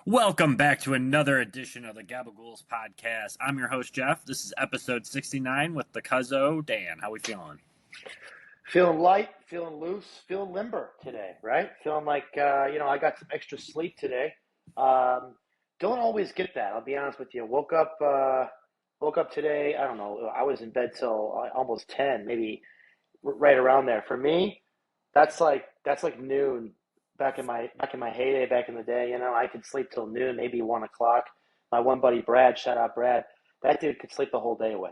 Welcome back to another edition of the Gabagools Podcast. I'm your host, Jeff. This is episode 69 with the Cuzzo, Dan. How we feeling? Feeling light, feeling loose, feeling limber today, right? Feeling like, I got some extra sleep today. Don't always get that. I'll be honest with you. Woke up today. I don't know. I was in bed till almost 10, maybe right around there. For me, that's like noon back in my heyday back in the day. I could sleep till noon, maybe 1 o'clock. My one buddy Brad, shout out Brad, that dude could sleep the whole day away.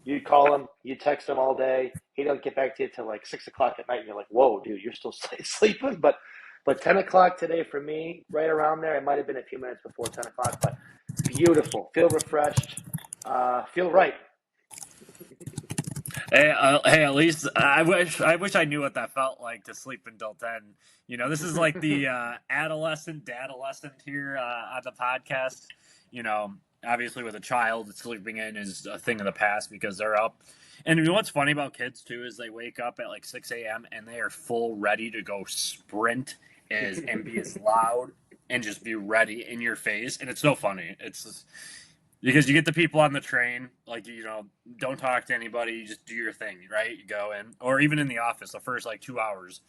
You call him, you text him all day. He don't get back to you till like 6 o'clock at night. And you're like, whoa, dude, you're still sleeping. But 10 o'clock today for me, right around there. It might have been a few minutes before 10 o'clock, but beautiful. Feel refreshed. Feel right. Hey, at least I wish I knew what that felt like to sleep until 10. This is like the adolescent, dadolescent here on the podcast. Obviously with a child, sleeping in is a thing of the past because they're up. And what's funny about kids too is they wake up at like 6 a.m. and they are full ready to go sprint and be as loud and just be ready in your face. And it's so funny. It's just, because you get the people on the train, like, don't talk to anybody, you just do your thing, right? You go in, or even in the office, the first like 2 hours.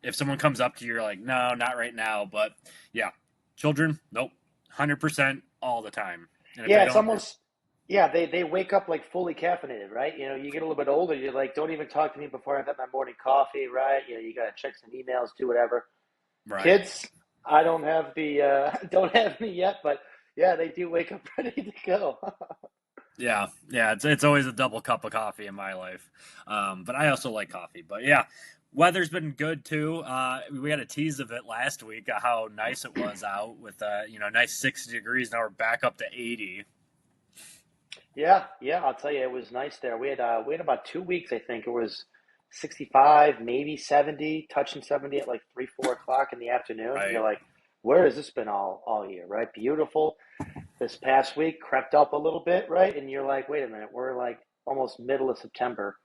If someone comes up to you, you're like, no, not right now. But yeah, children, nope, 100% all the time. And if Yeah, they it's don't, almost, yeah, they wake up like fully caffeinated, right? You get a little bit older, you're like, don't even talk to me before I've had my morning coffee, right? You got to check some emails, do whatever. right. Kids, I don't have the don't have me yet, but yeah, they do wake up ready to go. Yeah, it's always a double cup of coffee in my life, but I also like coffee. But yeah, weather's been good too. We had a tease of it last week, how nice it was out with nice 60 degrees. Now we're back up to 80. Yeah, I'll tell you, it was nice there. We had about 2 weeks, I think. It was 65, maybe 70, touching 70 at like 3, 4 o'clock in the afternoon. And Right. you're like, where has this been all year, right? Beautiful. This past week crept up a little bit, right? And you're like, wait a minute, we're like almost middle of September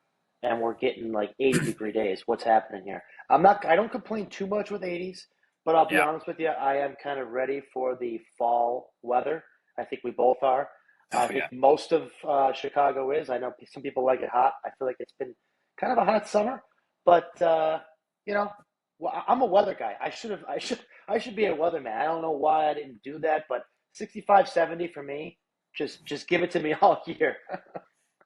and we're getting like 80-degree days. What's happening here? I don't complain too much with 80s, but I'll be Yeah. honest with you, I am kind of ready for the fall weather. I think we both are. I Oh think yeah. most of Chicago is. I know some people like it hot. I feel like it's been kind of a hot summer, but you know, I'm a weather guy. I should be a weatherman. I don't know why I didn't do that, but 65, 70 for me. Just give it to me all year.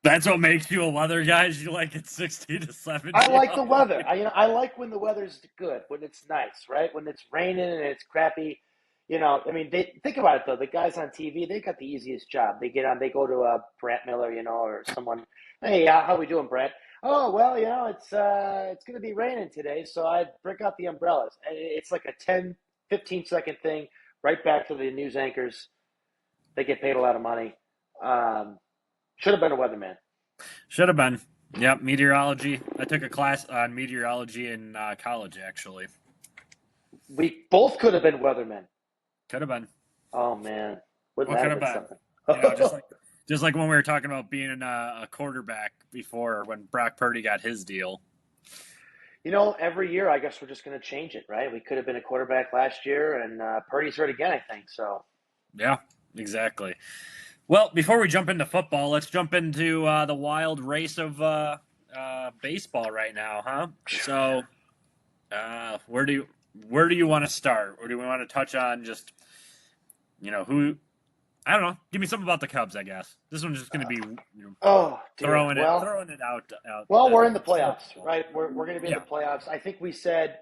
That's what makes you a weather guy. Is you like it 60 to I 70 like the all weather. year. I like when the weather's good, when it's nice, right? When it's raining and it's crappy. I mean, they think about it though. The guys on TV, they got the easiest job. They get on, they go to Brent Miller, or someone. Hey, how we doing, Brent? Oh well, it's going to be raining today, so I break out the umbrellas. And it's like a 10, 15-second thing. Right back to the news anchors. They get paid a lot of money. Should have been a weatherman. Should have been. Yep, meteorology. I took a class on meteorology in college, actually. We both could have been weathermen. Could have been. Oh man, wouldn't What that could have have been been? something? Just like when we were talking about being a quarterback before, when Brock Purdy got his deal. Every year I guess we're just going to change it, right? We could have been a quarterback last year, and Purdy's hurt again, I think. So Yeah, exactly. Well, before we jump into football, let's jump into the wild race of baseball right now, huh? So, where do you want to start, or do we want to touch on just who? I don't know. Give me something about the Cubs, I guess. This one's just going to be oh dear. throwing it out Well, as we're a in the playoffs, softball. right? We're going to be in Yeah, the playoffs. I think we said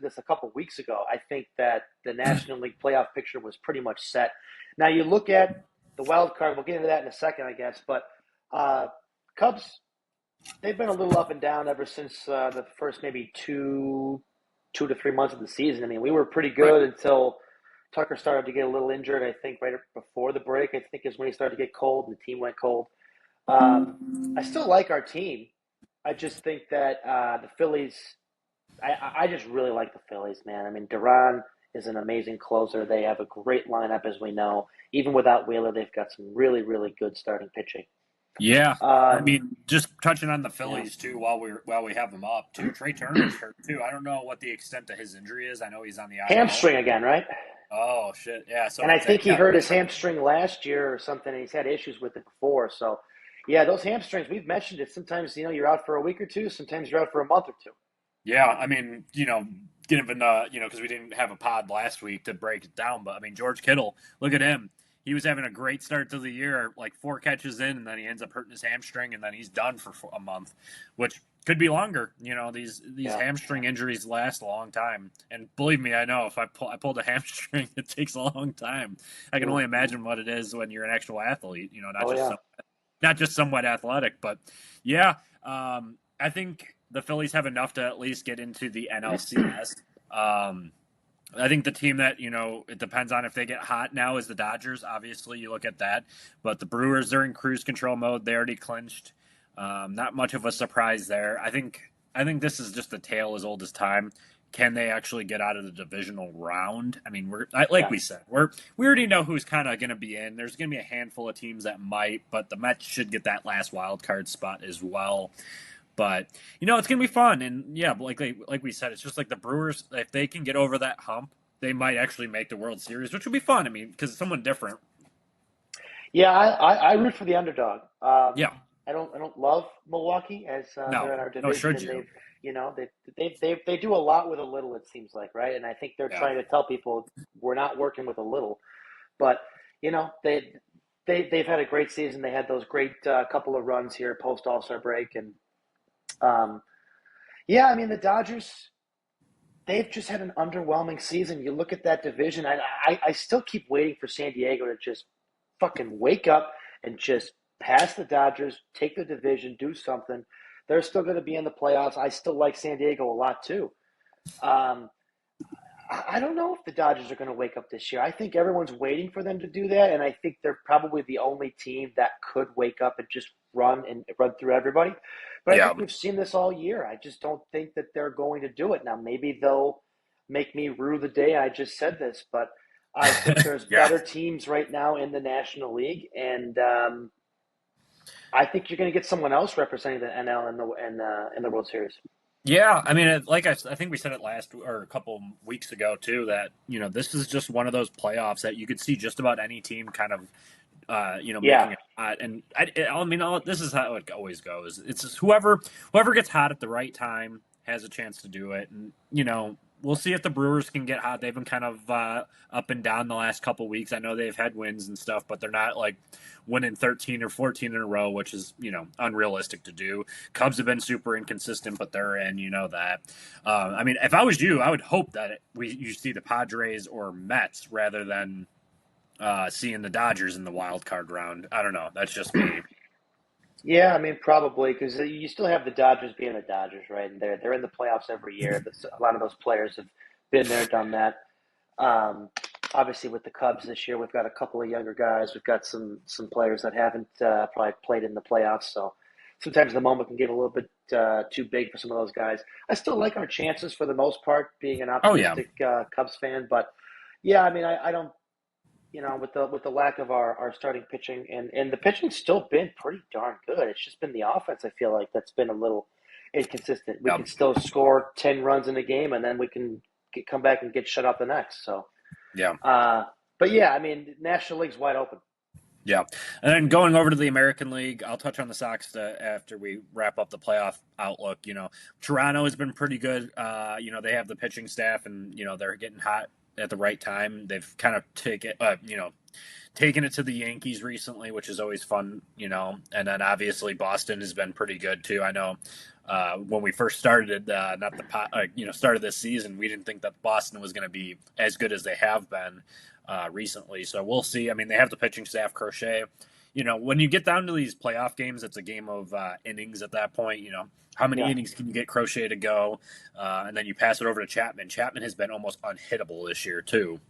this a couple weeks ago. I think that the National League playoff picture was pretty much set. Now you look at the wild card. We'll get into that in a second, I guess. But Cubs, they've been a little up and down ever since the first maybe 2 to 3 months of the season. I mean, we were pretty right. good until Tucker started to get a little injured. I think right before the break, I think is when he started to get cold and the team went cold. I still like our team. I just think that the Phillies. I just really like the Phillies, man. I mean, Duran is an amazing closer. They have a great lineup, as we know. Even without Wheeler, they've got some really, really good starting pitching. Yeah, I Um, mean, just touching on the yeah, Phillies too, while we have them up too. Trey Turner's hurt too. I don't know what the extent of his injury is. I know he's on the IL. hamstring again, right? Oh shit, yeah. And So I think he yeah, hurt his hamstring last year or something, and he's had issues with it before. So, yeah, those hamstrings, we've mentioned it. Sometimes, you're out for a week or two. Sometimes you're out for a month or two. yeah. I mean, given because we didn't have a pod last week to break it down, but I mean, George Kittle, look at him. He was having a great start to the year, like 4 catches in, and then he ends up hurting his hamstring, and then he's done for a month, which could be longer. These Yeah. hamstring injuries last a long time, and believe me, I know if I pulled a hamstring, it takes a long time. I can only Mm-hmm. imagine what it is when you're an actual athlete. Oh, yeah. Not just somewhat athletic, but yeah, I think the Phillies have enough to at least get into the NLCS. I think the team that it depends on if they get hot now is the Dodgers. Obviously, you look at that, but the Brewers are in cruise control mode. They already clinched. Not much of a surprise there. I think this is just a tale as old as time. Can they actually get out of the divisional round? I mean, like Yeah. we said, we already know who's kind of going to be in. There's going to be a handful of teams that might, but the Mets should get that last wild card spot as well. But it's gonna be fun, and yeah, like we said, it's just like the Brewers. If they can get over that hump, they might actually make the World Series, which would be fun. I mean, because it's someone different. Yeah, I root for the underdog. Yeah, I don't love Milwaukee as they're no, in our no, division, should and you? they do a lot with a little. It seems like, right, and I think they're Yeah. trying to tell people we're not working with a little, but they've had a great season. They had those great couple of runs here post All-Star break, and um, yeah, I mean the Dodgers. They've just had an underwhelming season. You look at that division. I still keep waiting for San Diego to just fucking wake up and just pass the Dodgers, take the division, do something. They're still going to be in the playoffs. I still like San Diego a lot too. Um, I don't know if the Dodgers are going to wake up this year. I think everyone's waiting for them to do that, and I think they're probably the only team that could wake up and just run through everybody. But I Yeah. think we've seen this all year. I just don't think that they're going to do it now. Maybe they'll make me rue the day I just said this, but I think there's Yeah. better teams right now in the National League, and I think you're going to get someone else representing the NL in the World Series. Yeah, I mean, I think we said it last or a couple weeks ago too that this is just one of those playoffs that you could see just about any team kind of Yeah, making it hot. And I mean, this is how it always goes. It's just whoever gets hot at the right time has a chance to do it. And we'll see if the Brewers can get hot. They've been kind of up and down the last couple weeks. I know they've had wins and stuff, but they're not like winning 13 or 14 in a row, which is unrealistic to do. Cubs have been super inconsistent, but they're in. You know that. I mean, if I was you, I would hope that you see the Padres or Mets rather than seeing the Dodgers in the wild card round. I don't know. That's just me. yeah. I mean, probably because you still have the Dodgers being the Dodgers, right? And they're in the playoffs every year. A lot of those players have been there, done that. Um, Obviously, with the Cubs this year, we've got a couple of younger guys. We've got some players that haven't probably played in the playoffs. So sometimes the moment can get a little bit too big for some of those guys. I still like our chances for the most part, being an Oh yeah, optimistic Cubs fan. But yeah, I mean, I don't. With the lack of our starting pitching and the pitching's still been pretty darn good. It's just been the offense. I feel like that's been a little inconsistent. We yeah, can still score 10 runs in a game, and then we can come back and get shut out the next. So. yeah. Uh, but yeah, I mean, National League's wide open. Yeah, and then going over to the American League, I'll touch on the Sox after we wrap up the playoff outlook. Toronto has been pretty good. They have the pitching staff, and they're getting hot at the right time. They've kind of taken it to the Yankees recently, which is always fun. And then obviously Boston has been pretty good too. I know when we first started, started this season, we didn't think that Boston was going to be as good as they have been recently. So we'll see. I mean, they have the pitching staff, Crochet. When you get down to these playoff games, it's a game of innings at that point. How many Yeah. innings can you get Crochet to go? And then you pass it over to Chapman. Chapman has been almost unhittable this year, too.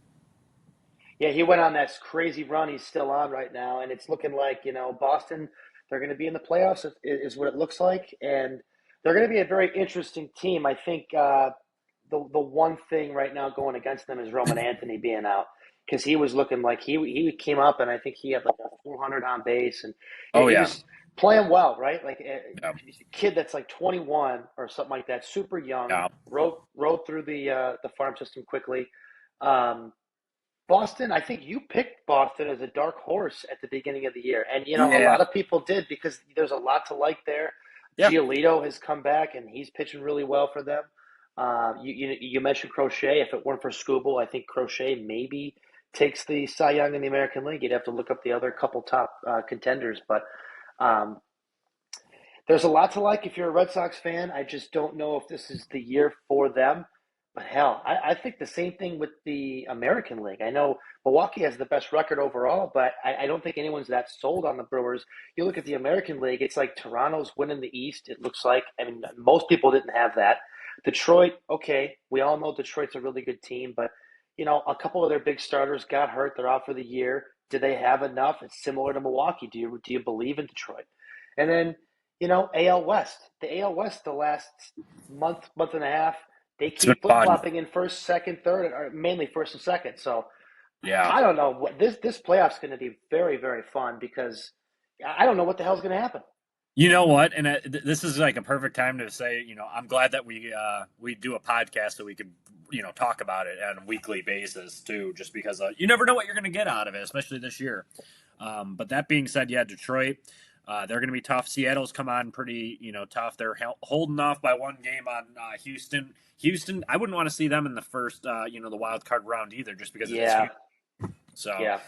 Yeah, he went on that crazy run. He's still on right now, and it's looking like Boston. They're going to be in the playoffs, is what it looks like, and they're going to be a very interesting team. I think the one thing right now going against them is Roman Anthony being out because he was looking like he came up, and I think he had like a 400 on base, and Oh, he yeah. was playing well, right? Like Yeah. he's a kid that's like 21 or something like that, super young, Yeah. rode through the farm system quickly. Um, Boston, I think you picked Boston as a dark horse at the beginning of the year. And, a Yeah. lot of people did because there's a lot to like there. Yeah. Giolito has come back and he's pitching really well for them. You mentioned Crochet. If it weren't for Scooble, I think Crochet maybe takes the Cy Young in the American League. You'd have to look up the other couple top contenders. But um, there's a lot to like if you're a Red Sox fan. I just don't know if this is the year for them. But hell, I think the same thing with the American League. I know Milwaukee has the best record overall, but I don't think anyone's that sold on the Brewers. You look at the American League, it's like Toronto's winning the East, it looks like. I mean, most people didn't have that. Detroit, okay, we all know Detroit's a really good team, but, a couple of their big starters got hurt. They're out for the year. Do they have enough? It's similar to Milwaukee. Do you believe in Detroit? And then, AL West. The AL West, the last month and a half, they It's been keep flip fun. flopping in first, second, third, or mainly first and second. So Yeah. I don't know what this playoff's going to be very, very fun because I don't know what the hell's going to happen. You know what? And this is like a perfect time to say, I'm glad that we do a podcast so we can, talk about it on a weekly basis too, just because you never know what you're going to get out of it, especially this year. But that being said, yeah, Detroit, they're going to be tough. Seattle's come on pretty, tough. They're holding off by one game on Houston. Houston, I wouldn't want to see them in the first, the wild card round either, just because it is Yeah, Houston. So yeah.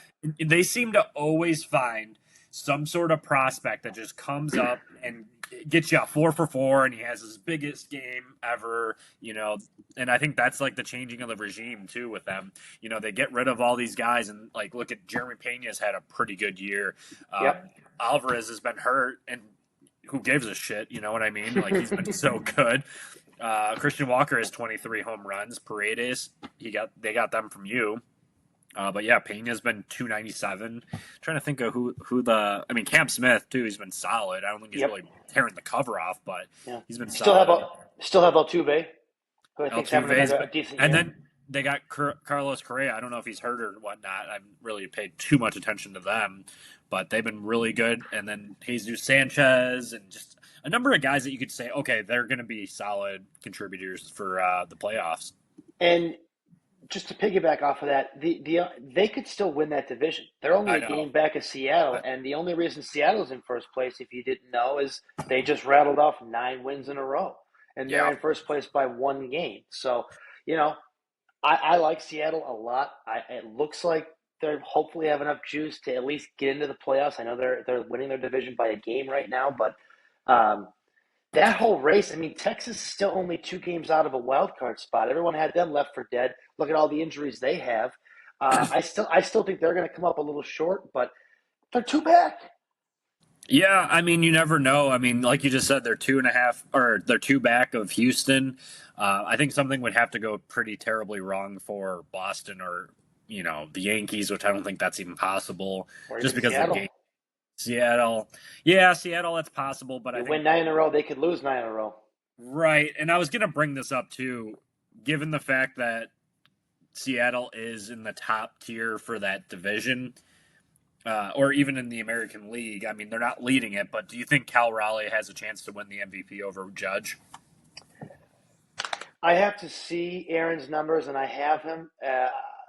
they seem to always find some sort of prospect that just comes up and gets you a 4 for 4, and he has his biggest game ever, and I think that's like the changing of the regime too with them. They get rid of all these guys, and like look at Jeremy Pena's had a pretty good year. Yep. Alvarez has been hurt, and who gives a shit? You know what I mean? Like he's been so good. Christian Walker has 23 home runs. Paredes, they got them from you. But yeah, Pena's been 297. Trying to think of who Cam Smith too. He's been solid. I don't think he's Yep. really tearing the cover off, but Yeah. he's been Still solid. have Altuve, who I think's having a decent and year. then they got Carlos Correa. I don't know if he's hurt or whatnot. I haven't really paid too much attention to them, but they've been really good. And then Jesus Sanchez and just a number of guys that you could say, okay, they're going to be solid contributors for the playoffs. And just to piggyback off of that, they could still win that division. They're only a game back of Seattle, and the only reason Seattle's in first place, if you didn't know, is they just rattled off 9 wins in a row, and they're in first place by 1 game. So, I like Seattle a lot. It looks like they hopefully have enough juice to at least get into the playoffs. I know they're winning their division by a game right now, but that whole race, I mean, Texas is still only 2 games out of a wild card spot. Everyone had them left for dead. Look at all the injuries they have. I still think they're going to come up a little short, but they're 2 back. Yeah, I mean, you never know. I mean, like you just said, they're 2.5, or they're 2 back of Houston. I think something would have to go pretty terribly wrong for Boston or the Yankees, which I don't think that's even possible. Or Just because Seattle. of the game. Seattle, yeah, Seattle, that's possible, but I think win 9 in a row, they could lose 9 in a row. Right, and I was going to bring this up too, given the fact that Seattle is in the top tier for that division, or even in the American League. I mean, they're not leading it, but do you think Cal Raleigh has a chance to win the MVP over Judge? I have to see Aaron's numbers, and I have him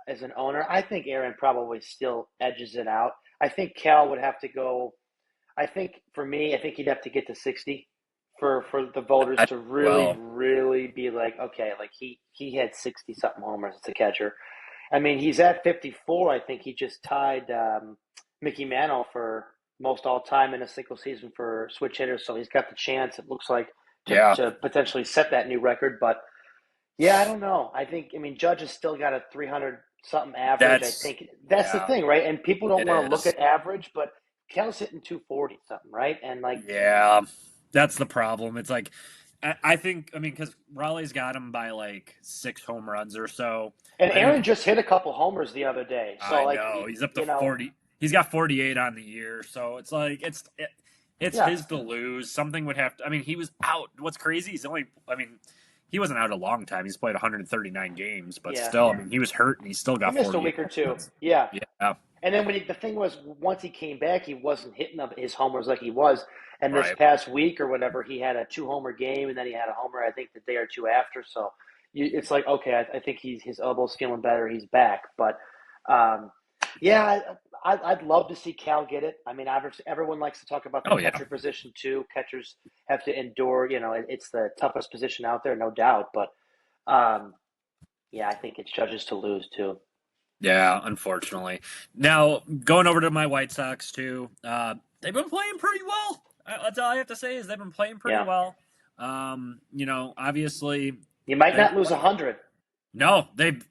as an owner. I think Aaron probably still edges it out. I think Cal would have to go. I think for me, I think he'd have to get to 60 for the voters to really be like, okay, like he had 60 something homers as a catcher. I mean, he's at 54. I think he just tied Mickey Mantle for most all time in a single season for switch hitters. So he's got the chance, it looks like, to potentially set that new record. But yeah, I don't know. I mean, Judge has still got a 300 something average. I think that's the thing, right? And people don't want to look at average, but Cal's hitting 240 something, right? And yeah, that's the problem. It's like, I think, because Raleigh's got him by like 6 home runs or so. And Aaron just hit a couple homers the other day. So I know. He's up to 40. He's got 48 on the year. So it's like, it's his to lose. Something would have to, he was out. What's crazy is he wasn't out a long time. He's played 139 games, but still, he was hurt and he still got 48. He missed a week or two. Yeah. Yeah. And then the thing was, once he came back, he wasn't hitting up his homers like he was. And this past week or whatever, he had a 2-homer game, and then he had a homer, I think, the day or two after. So it's like, okay, I think his elbow's feeling better. He's back. But Yeah, I'd love to see Cal get it. I mean, everyone likes to talk about the Oh yeah, catcher position too. Catchers have to endure. It's the toughest position out there, no doubt. But um, yeah, I think it's Judge's to lose too. yeah. Unfortunately, now going over to my White Sox too. They've been playing pretty well. That's all I have to say is they've been playing pretty Yeah, well. Obviously, you might I, not lose 100. no, they've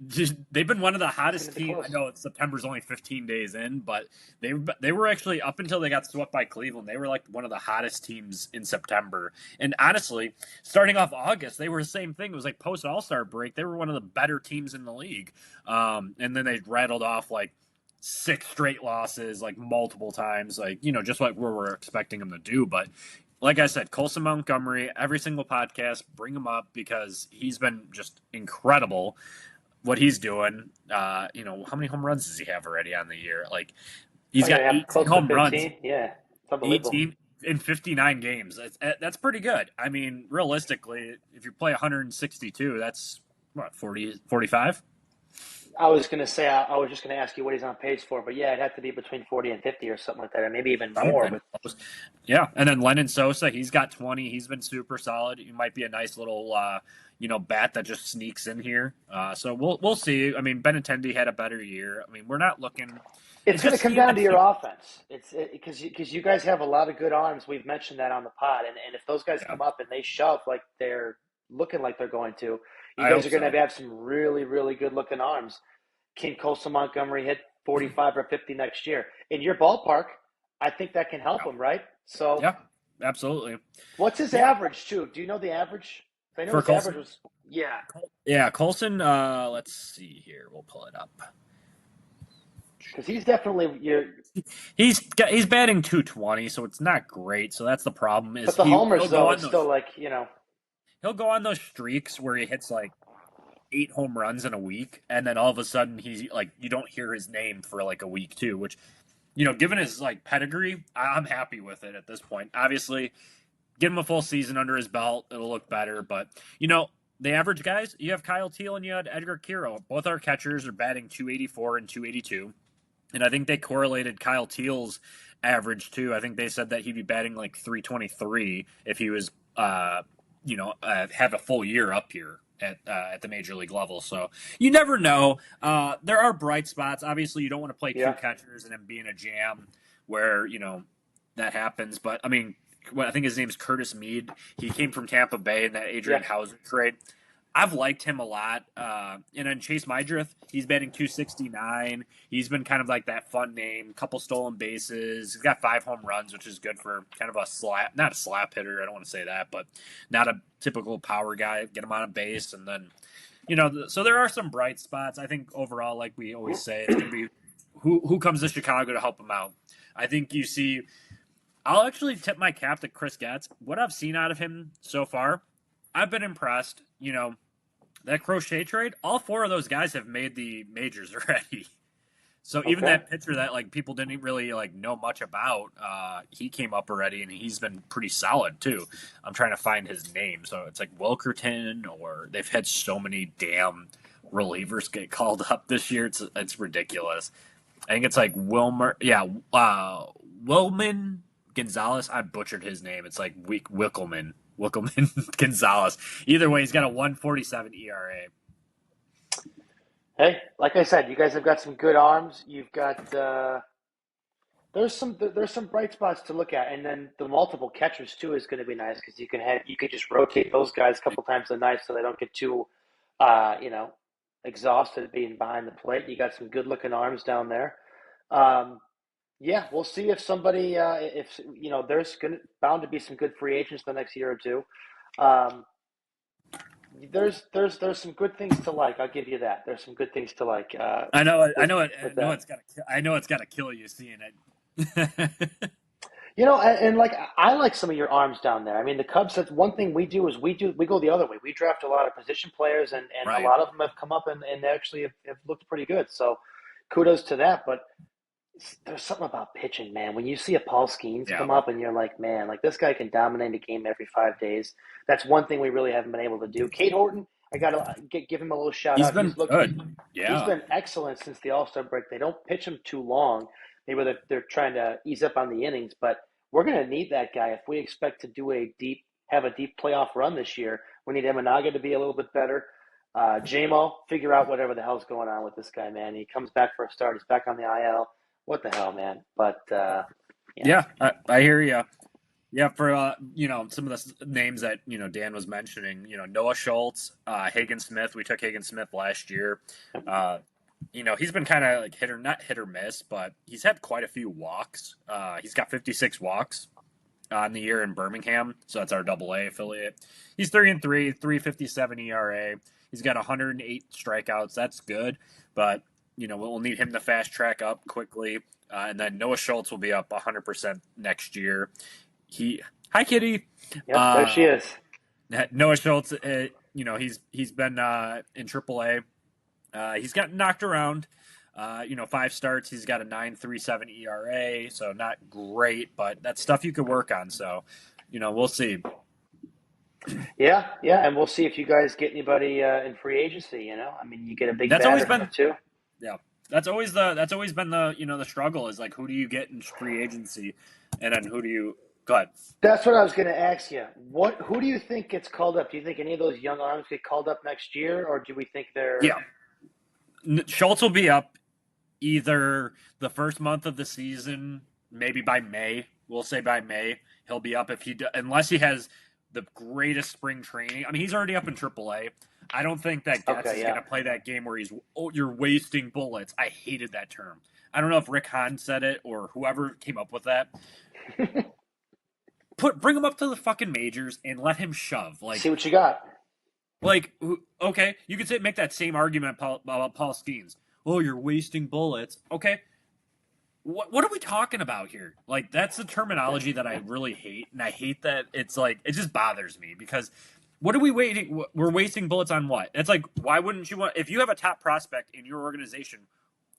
been one of the It's going hottest to be teams. I close. know September's only 15 days in, but they were actually up until they got swept by Cleveland. They were like one of the hottest teams in September. And honestly, starting off August, they were the same thing. It was like post All-Star break. They were one of the better teams in the league. And then they rattled off like 6 straight losses, like multiple times, like just like we were expecting them to do. But like I said, Colson Montgomery, every single podcast, bring him up because he's been just incredible what he's doing. How many home runs does he have already on the year? Like, he's Probably got going to have 18 close to home runs, 15. Yeah, it's unbelievable. 18 in 59 games. That's pretty good. I mean, realistically, if you play 162, that's what, 40, 45? I was going to say, I was just going to ask you what he's on pace for, but yeah, it'd have to be between 40 and 50 or something like that, or maybe even more. Something But close. Yeah, and then Lennon Sosa, he's got 20. He's been super solid. He might be a nice little, bat that just sneaks in here. So we'll see. I mean, Benintendi had a better year. I mean, we're not looking. it's It's going to just come seeing down if to your offense. It's because you guys have a lot of good arms. We've mentioned that on the pod, and if those guys yeah, come up and they shove like they're looking like they're going to, you I guys hope are going so. to have some really, really good looking arms. Can Colson Montgomery hit 45 or 50 next year? In your ballpark, I think that can help Yeah, him, right? So, yeah, absolutely. what's his Yeah, average, too? Do you know the average? I know for his average Colson. was, yeah, Yeah, Colson. Let's see here. We'll pull it up. because he's definitely, He's batting 220, so it's not great. So that's the problem. Is but the homers, he'll go though, on it's still those like, he'll go on those streaks where he hits like 8 home runs in a week, and then all of a sudden he's like you don't hear his name for like a week too. Which given his like pedigree, I'm happy with it at this point. Obviously, give him a full season under his belt, it'll look better. But the average guys, you have Kyle Teal and you had Edgar Kiro. Both our catchers are batting 284 and 282. And I think they correlated Kyle Teal's average too. I think they said that he'd be batting like 323 if he was, have a full year up here at the major league level. So you never know. There are bright spots. Obviously, you don't want to play two yeah. catchers and then be in a jam where that happens. But I mean, I think his name's Curtis Mead. He came from Tampa Bay in that Yeah. Adrian Hauser trade. I've liked him a lot. And then Chase Mydrith, he's batting 269. He's been kind of like that fun name. Couple stolen bases. He's got 5 home runs, which is good for kind of not a slap hitter. I don't want to say that, but not a typical power guy. Get him on a base, and then so there are some bright spots. I think overall, like we always say, it's gonna be who comes to Chicago to help him out. I think you see. I'll actually tip my cap to Chris Getz. What I've seen out of him so far, I've been impressed. That Crochet trade, all 4 of those guys have made the majors already. So even Okay. that pitcher that like people didn't really like know much about, he came up already and he's been pretty solid too. I'm trying to find his name, so it's like Wilkerton, or they've had so many damn relievers get called up this year. It's ridiculous. I think it's like Wilman Gonzalez. I butchered his name. It's like Wickelman Gonzalez. Either way, he's got a 147 ERA. Hey, like I said, you guys have got some good arms. You've got there's some bright spots to look at, and then the multiple catchers too is going to be nice because you could just rotate those guys a couple times a night so they don't get too, uh, you know, exhausted being behind the plate. You got some good looking arms down there. Um, yeah, we'll see if somebody if there's gonna bound to be some good free agents the next year or two. Um, there's some good things to like. I'll give you that. There's some good things to like I know it. I with know it. with that. I know it's gotta kill you seeing it. And like I like some of your arms down there. I mean, the Cubs. That's one thing we do is we go the other way. We draft a lot of position players, and a Right. lot of them have come up and they actually have looked pretty good. So kudos to that. But there's something about pitching, man. When you see a Paul Skeens Yeah. come up and you're like, man, like this guy can dominate a game every 5 days. That's one thing we really haven't been able to do. Kate Horton, I got to give him a little shout He's out. been good. He's Yeah. been excellent since the All-Star break. They don't pitch him too long. Maybe they're trying to ease up on the innings, but we're going to need that guy if we expect to have a deep playoff run this year. We need Eminaga to be a little bit better. JMO, figure out whatever the hell's going on with this guy, man. He comes back for a start. He's back on the IL. What the hell, man? But Yeah, I hear you. Yeah, for some of the names that Dan was mentioning, Noah Schultz, Hagen Smith. We took Hagen Smith last year. He's been kind of like not hit or miss, but he's had quite a few walks. He's got 56 walks on the year in Birmingham, so that's our AA affiliate. He's 3-3, 3.57 ERA. He's got 108 strikeouts. That's good, but we'll need him to fast track up quickly. And then Noah Schultz will be up 100% next year. Hi Kitty. Yep, there she is. Noah Schultz. He's been in AAA. He's gotten knocked around. 5 starts. He's got a 9.37 ERA, so not great, but that's stuff you could work on. So, we'll see. Yeah, and we'll see if you guys get anybody in free agency. I mean, you get a big batter too. Yeah, that's always been the the struggle is like who do you get in free agency, and then who do you go ahead. That's what I was going to ask you. Who do you think gets called up? Do you think any of those young arms get called up next year, or do we think they're? Yeah, Schultz will be up either the first month of the season, maybe by May. We'll say by May he'll be up unless he has the greatest spring training. I mean, he's already up in AAA. I don't think that Getz is going to play that game where you're wasting bullets. I hated that term. I don't know if Rick Hahn said it or whoever came up with that. Bring him up to the fucking majors and let him shove. Like, see what you got. Like, okay, you could make that same argument about Paul Skeens. Oh, you're wasting bullets. Okay, what are we talking about here? Like, that's the terminology that I really hate, and I hate that it's like it just bothers me because what are we waiting? We're wasting bullets on what? It's like, why wouldn't you want if you have a top prospect in your organization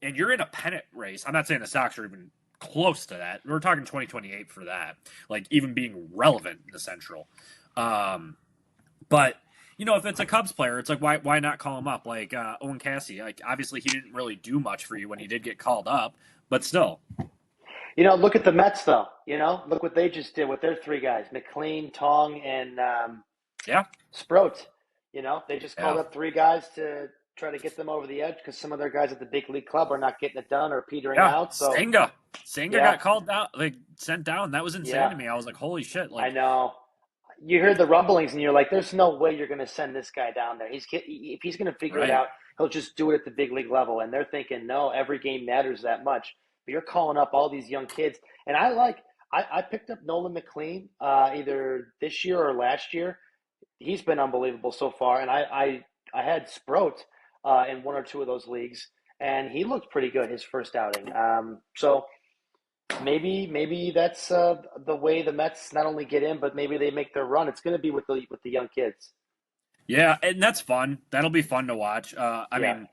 and you're in a pennant race? I'm not saying the Sox are even close to that. We're talking 2028 for that, like even being relevant in the Central. But if it's a Cubs player, it's like why not call him up? Like Owen Cassidy, like obviously he didn't really do much for you when he did get called up, but still. Look at the Mets though. Look what they just did with their 3 guys: McLean, Tong, and Sproat. They just called up 3 guys to try to get them over the edge because some of their guys at the big league club are not getting it done or petering out. So Senga got called out, like sent down. That was insane to me. I was like, holy shit! Like, I know. You heard the rumblings and you're like, there's no way you're going to send this guy down there. If he's going to figure it out, he'll just do it at the big league level. And they're thinking, no, every game matters that much. But you're calling up all these young kids. And I picked up Nolan McLean either this year or last year. He's been unbelievable so far. And I had Sproat in 1 or 2 of those leagues. And he looked pretty good his first outing. So maybe that's the way the Mets not only get in, but maybe they make their run. It's going to be with the young kids. Yeah, and that's fun. That'll be fun to watch. I mean,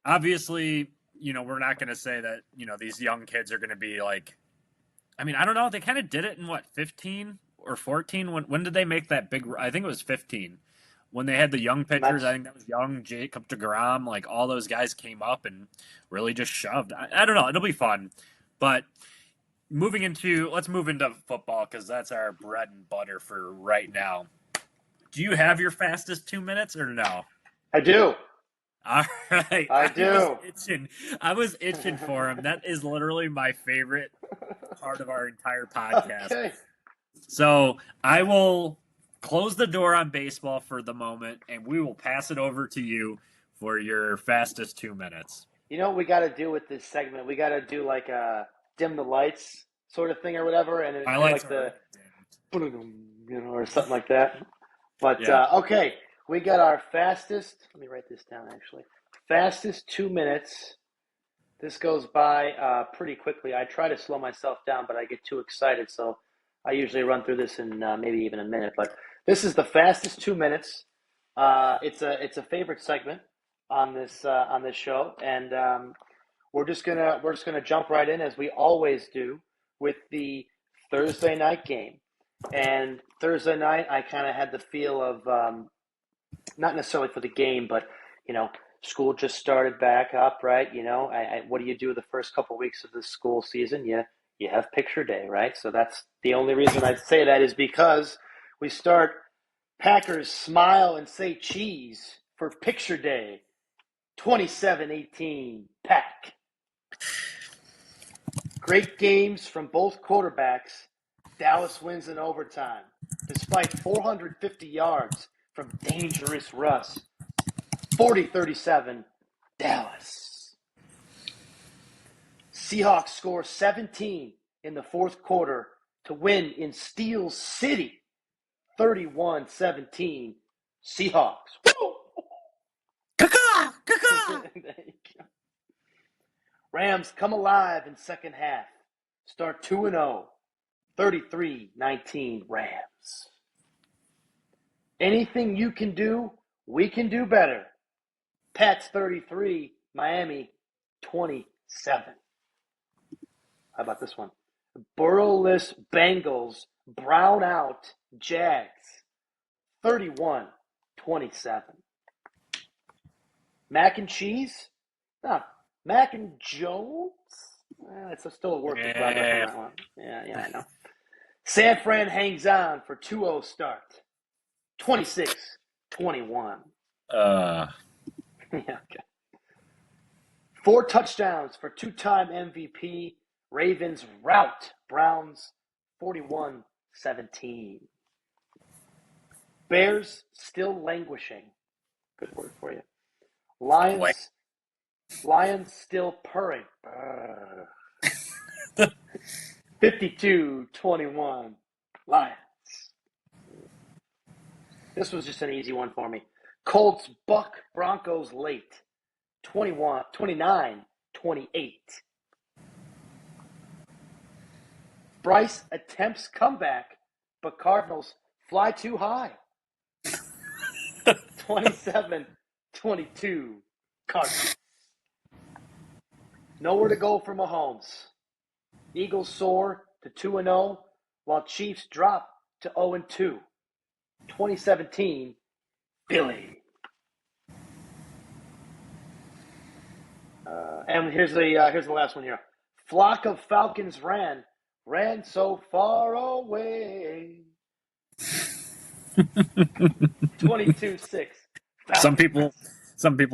obviously, we're not going to say that these young kids are going to be like. I mean, I don't know. They kind of did it in 15 or 14. When did they make that big? I think it was 15 when they had the young pitchers. I think that was young Jacob deGrom. Like all those guys came up and really just shoved. I don't know. It'll be fun, but. Let's move into football because that's our bread and butter for right now. Do you have your fastest 2 minutes or no? I do. All right. I do. I was itching for him. That is literally my favorite part of our entire podcast. Okay. So I will close the door on baseball for the moment, and we will pass it over to you for your fastest 2 minutes. You know what we got to do with this segment? We got to do like a dim the lights sort of thing or whatever, and it's like the or something like that. But okay, we got our fastest. Let me write this down. Actually, fastest 2 minutes. This goes by pretty quickly. I try to slow myself down, but I get too excited, so I usually run through this in maybe even a minute. But this is the fastest 2 minutes. It's a favorite segment on this show, and we're just gonna jump right in as we always do with the Thursday night game. And Thursday night, I kind of had the feel of not necessarily for the game, but school just started back up, right? What do you do the first couple of weeks of the school season? You have picture day, right? So that's the only reason I say that is because we start Packers smile and say cheese for picture day. 27-18 Pack. Great games from both quarterbacks. Dallas wins in overtime. Despite 450 yards from dangerous Russ. 40-37 Dallas. Seahawks score 17 in the fourth quarter to win in Steel City. 31-17 Seahawks. Caca! Caca! Rams come alive in second half. Start 2-0. 33-19 Rams. Anything you can do, we can do better. Pats 33, Miami 27. How about this one? Burrowless Bengals brown out Jags 31-27. Mac and cheese? No, Mac and Jones? It's still a work in progress on that one. Yeah, I know. San Fran hangs on for 2-0 start. 26-21. Uh, Yeah, okay. 4 touchdowns for two-time MVP. Ravens rout Browns 41-17. Bears still languishing. Good word for you. Lions still purring. 52-21 Lions. This was just an easy one for me. Colts buck Broncos late. 29-28. Bryce attempts comeback, but Cardinals fly too high. 27-22 Cardinals. Nowhere to go for Mahomes. Eagles soar to 2-0, while Chiefs drop to 0-2. 2017 Philly. And here's the last one here. Flock of Falcons ran so far away. 22-6. some people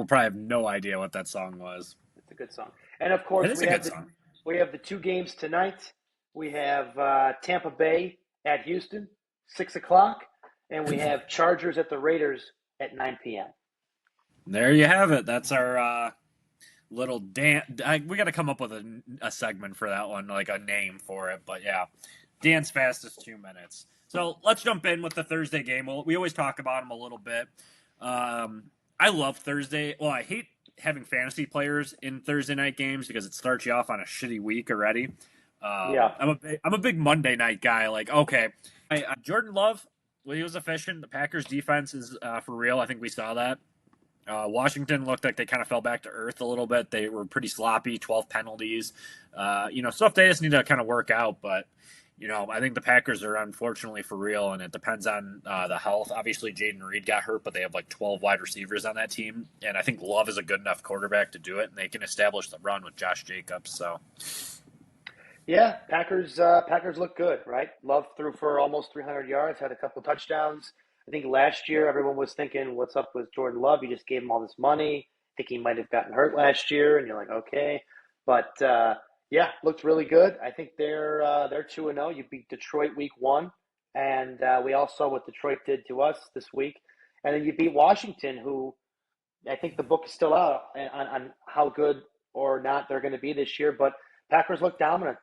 probably have no idea what that song was. It's a good song. And of course, It is a good song. We have the 2 games tonight. We have Tampa Bay at Houston, 6 o'clock, and we have Chargers at the Raiders at 9 p.m. There you have it. That's our little dance. We got to come up with a segment for that one, like a name for it. But yeah, dance fastest 2 minutes. So let's jump in with the Thursday game. We always talk about them a little bit. I love Thursday. Well, I hate having fantasy players in Thursday night games because it starts you off on a shitty week already. Yeah. I'm a big Monday night guy. Like, okay, Jordan Love, well, he was efficient. The Packers defense is for real. I think we saw that. Washington looked like they kind of fell back to earth a little bit. They were pretty sloppy, 12 penalties. Stuff they just need to kind of work out. But, I think the Packers are unfortunately for real, and it depends on the health. Obviously, Jaden Reed got hurt, but they have like 12 wide receivers on that team. And I think Love is a good enough quarterback to do it, and they can establish the run with Josh Jacobs. So, yeah, Packers look good, right? Love threw for almost 300 yards, had a couple touchdowns. I think last year everyone was thinking, what's up with Jordan Love? You just gave him all this money. I think he might have gotten hurt last year, and you're like, okay. But, looked really good. I think they're 2-0. You beat Detroit week 1, and we all saw what Detroit did to us this week. And then you beat Washington, who I think the book is still out on how good or not they're going to be this year. But Packers look dominant.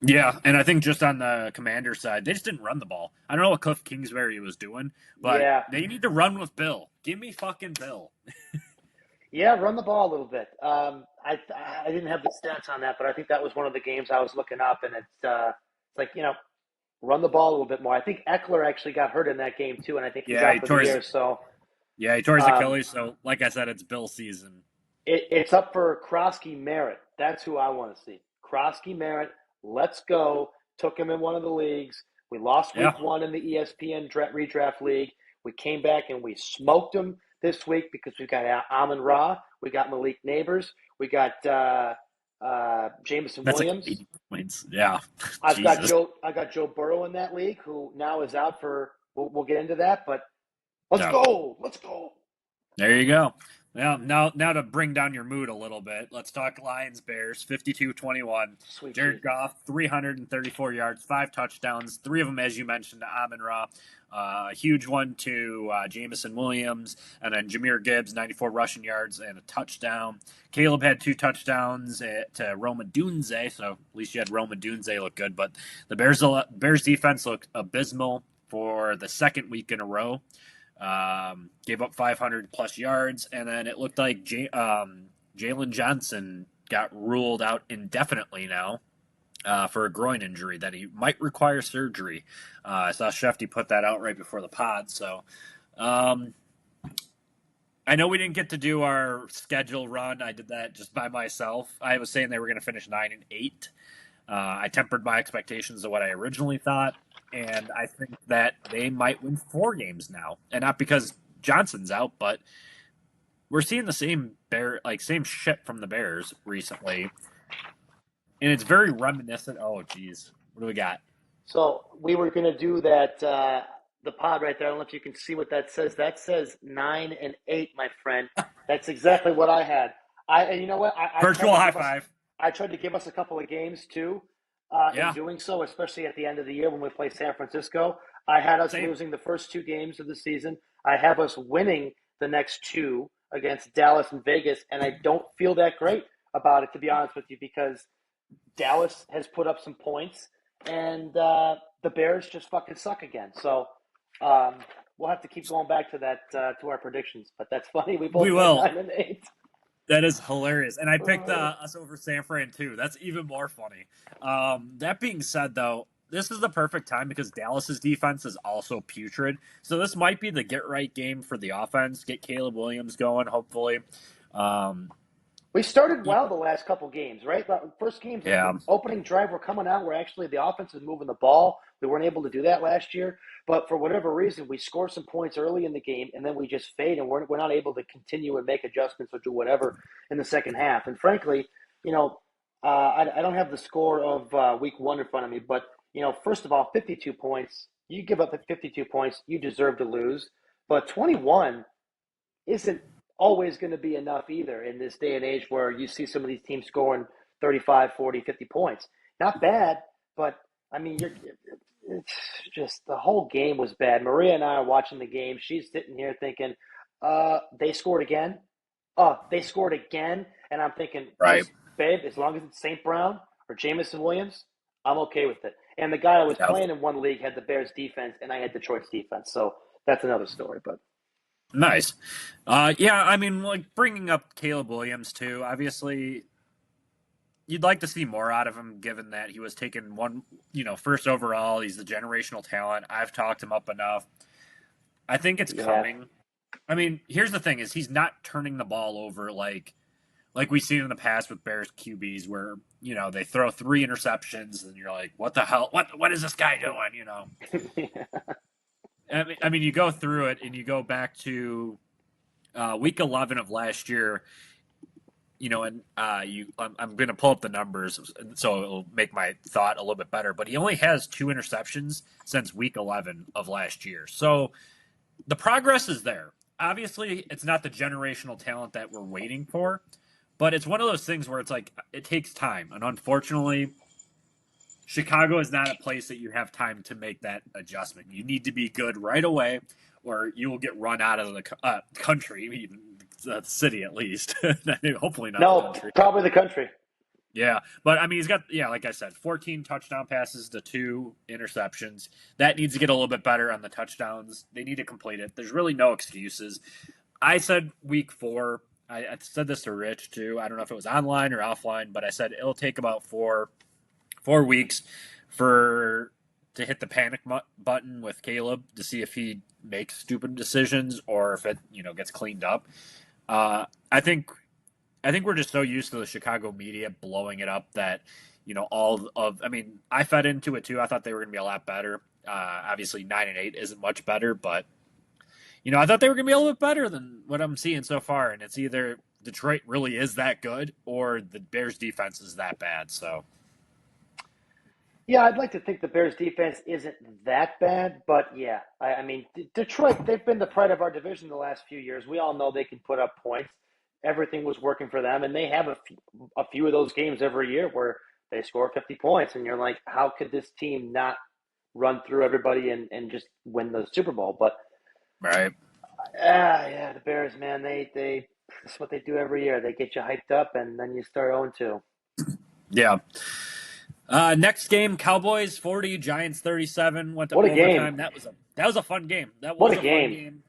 yeah, and I think just on the Commander side, they just didn't run the ball. I don't know what Cliff Kingsbury was doing, but they need to run with Bill. Give me fucking Bill. Yeah, run the ball a little bit. I didn't have the stats on that, but I think that was one of the games I was looking up, and it's like, run the ball a little bit more. I think Eckler actually got hurt in that game too, and I think he's out for the year. So yeah, he tore his Achilles. So like I said, it's Bill season. It's up for Krosky Merritt. That's who I want to see. Krosky Merritt. Let's go. Took him in one of the leagues. We lost week 1 in the ESPN redraft league. We came back and we smoked them this week because we've got Amon Ra, we got Malik Neighbors, we got Jameson That's like Williams. 80 points. Yeah. I got Jesus. Joe Burrow in that league, who now is out for. We'll get into that, but let's Yeah. go. Let's go. There you go. Now to bring down your mood a little bit, let's talk Lions Bears 52-21. Sweet Jared Jesus. Goff 334 yards, 5 touchdowns, 3 of them as you mentioned to Amon Ra. Huge one to Jameson Williams, and then Jahmyr Gibbs 94 rushing yards and a touchdown. Caleb had 2 touchdowns to Roma Dunze, so at least you had Roma Dunze look good, but the Bears defense looked abysmal for the second week in a row. Gave up 500 plus yards, and then it looked like Jalen Johnson got ruled out indefinitely now for a groin injury that he might require surgery. I saw Shefty put that out right before the pod, so I know we didn't get to do our schedule run. I did that just by myself. I was saying they were going to finish 9-8. I tempered my expectations to what I originally thought. And I think that they might win 4 games now, and not because Johnson's out, but we're seeing the same shit from the Bears recently, and it's very reminiscent. Oh, geez, what do we got? So we were going to do that. The pod right there. I don't know if you can see what that says. That says 9-8, my friend. That's exactly what I had. And you know what? Virtual high five. I tried to give us a couple of games too. In doing so, especially at the end of the year when we play San Francisco, I had us losing the first 2 games of the season. I have us winning the next 2 against Dallas and Vegas, and I don't feel that great about it, to be honest with you, because Dallas has put up some points, and the Bears just fucking suck again. So we'll have to keep going back to that to our predictions. But that's funny. We will. 9-8. That is hilarious. And I picked us over San Fran, too. That's even more funny. That being said, though, this is the perfect time because Dallas's defense is also putrid. So this might be the get-right game for the offense. Get Caleb Williams going, hopefully. We started well the last couple games, right? First games, yeah. Opening drive, we're coming out where actually the offense is moving the ball. We weren't able to do that last year. But for whatever reason, we score some points early in the game, and then we just fade, and we're not able to continue and make adjustments or do whatever in the second half. And frankly, I don't have the score of week 1 in front of me, but, first of all, 52 points. You give up at 52 points, you deserve to lose. But 21 isn't always going to be enough either in this day and age where you see some of these teams scoring 35, 40, 50 points. Not bad, but, I mean, it's just the whole game was bad. Maria and I are watching the game. She's sitting here thinking, they scored again? They scored again? And I'm thinking, right, babe, as long as it's St. Brown or Jameson Williams, I'm okay with it. And the guy I was playing in one league had the Bears defense, and I had Detroit's defense. So that's another story, but. Nice. Yeah, I mean, like bringing up Caleb Williams too, obviously you'd like to see more out of him given that he was taken first overall. He's the generational talent. I've talked him up enough. I think it's coming. I mean, here's the thing is he's not turning the ball over like we've seen in the past with Bears QBs where, they throw 3 interceptions and you're like, what the hell? What is this guy doing? I mean, you go through it and you go back to week 11 of last year, and I'm going to pull up the numbers so it'll make my thought a little bit better. But he only has 2 interceptions since week 11 of last year. So the progress is there. Obviously, it's not the generational talent that we're waiting for, but it's one of those things where it's like it takes time. And unfortunately, Chicago is not a place that you have time to make that adjustment. You need to be good right away, or you will get run out of the country, the city at least. Hopefully not the country. Probably the country. Yeah, but I mean, he's got, like I said, 14 touchdown passes to 2 interceptions. That needs to get a little bit better on the touchdowns. They need to complete it. There's really no excuses. I said week 4. I said this to Rich too. I don't know if it was online or offline, but I said it'll take about 4 weeks to hit the panic button with Caleb to see if he makes stupid decisions or if it gets cleaned up. I think we're just so used to the Chicago media blowing it up that I fed into it too. I thought they were going to be a lot better. Obviously 9-8 isn't much better, but I thought they were going to be a little bit better than what I'm seeing so far, and it's either Detroit really is that good or the Bears defense is that bad. So, Yeah, I'd like to think the Bears defense isn't that bad, but yeah, I mean, Detroit, they've been the pride of our division the last few years. We all know they can put up points. Everything was working for them, and they have a few of those games every year where they score 50 points, and you're like, how could this team not run through everybody and just win the Super Bowl? But right. yeah, the Bears, man, they that's what they do every year. They get you hyped up, and then you start 0-2. Yeah. Next game, Cowboys 40, Giants 37. Went to What a game! overtime. That was a fun game. That What was a a fun game! game.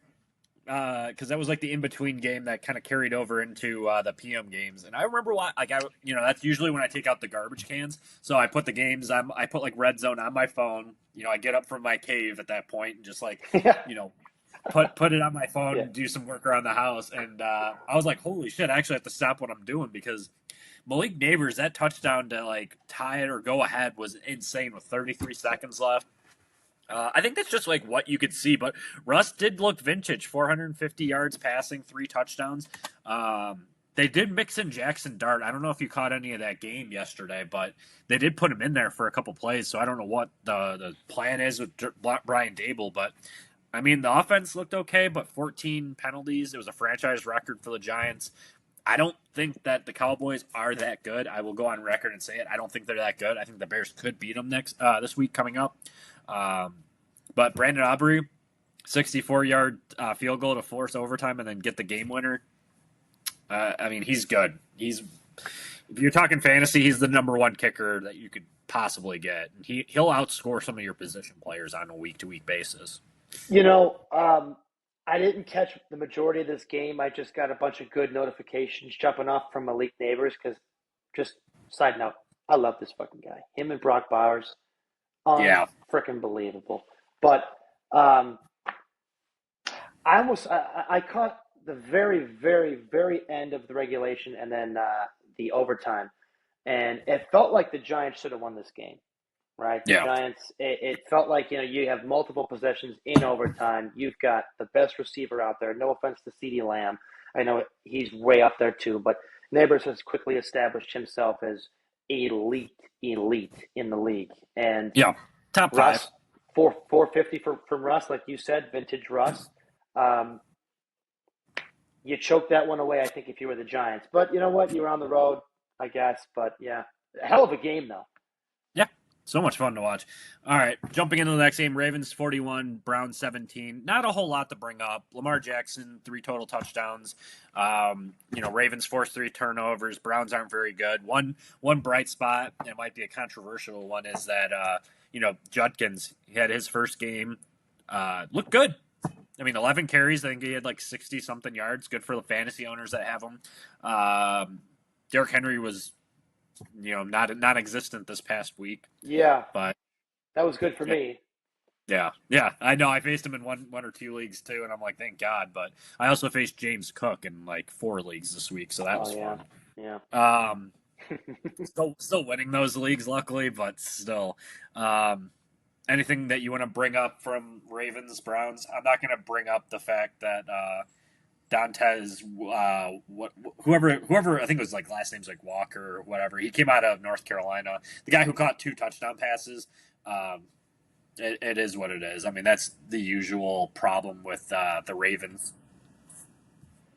Because that was like the in between game that kind of carried over into the PM games. And I remember that's usually when I take out the garbage cans. So I put the games. I put like Red Zone on my phone. I get up from my cave at that point and just like Yeah, you know put it on my phone yeah. and do some work around the house. And I was like, holy shit! I actually have to stop what I'm doing because Malik Neighbors, that touchdown to like tie it or go ahead was insane with 33 seconds left. I think that's just like what you could see, but Russ did look vintage. 450 yards passing, 3 touchdowns. They did mix in Jackson Dart. I don't know if you caught any of that game yesterday, but they did put him in there for a couple plays. So I don't know what the plan is with Brian Dable, but I mean the offense looked okay, but 14 penalties. It was a franchise record for the Giants. I don't think that the Cowboys are that good. I will go on record and say it. I don't think they're that good. I think the Bears could beat them this week coming up. But Brandon Aubrey, 64-yard field goal to force overtime and then get the game winner. I mean, he's good. If you're talking fantasy, he's the number one kicker that you could possibly get. He'll outscore some of your position players on a week-to-week basis. I didn't catch the majority of this game. I just got a bunch of good notifications jumping off from Malik Neighbors because, just side note, I love this fucking guy. Him and Brock Bowers, Yeah. freaking believable. But um, I caught the very, very, very end of the regulation and then the overtime, and it felt like the Giants should have won this game. Right, the Yeah. Giants. It felt like you have multiple possessions in overtime. You've got the best receiver out there. No offense to CeeDee Lamb, I know he's way up there too, but Neighbors has quickly established himself as elite in the league. And Yeah. Top 5. Russ, 450 from Russ, like you said, vintage Russ. Um, you choked that one away, I think, if you were the Giants. But you know what? You were on the road, I guess. But yeah, hell of a game though. Yeah. So much fun to watch. All right, jumping into the next game, Ravens 41, Browns 17. Not a whole lot to bring up. Lamar Jackson, 3 total touchdowns. Ravens forced 3 turnovers. Browns aren't very good. One bright spot, it might be a controversial one, is that Judkins, he had his first game, looked good. I mean, 11 carries. I think he had like 60-something yards. Good for the fantasy owners that have him. Derrick Henry was non-existent this past week. Yeah, but that was good for me. Yeah, I know. I faced him in one or 2 leagues too, and I'm like, thank God. But I also faced James Cook in like 4 leagues this week, so that was fun. Yeah. Still winning those leagues, luckily, but still. Anything that you want to bring up from Ravens Browns? I'm not going to bring up the fact that Dantes, whoever I think it was like last name's like Walker or whatever. He came out of North Carolina. The guy who caught 2 touchdown passes. It is what it is. I mean, that's the usual problem with the Ravens.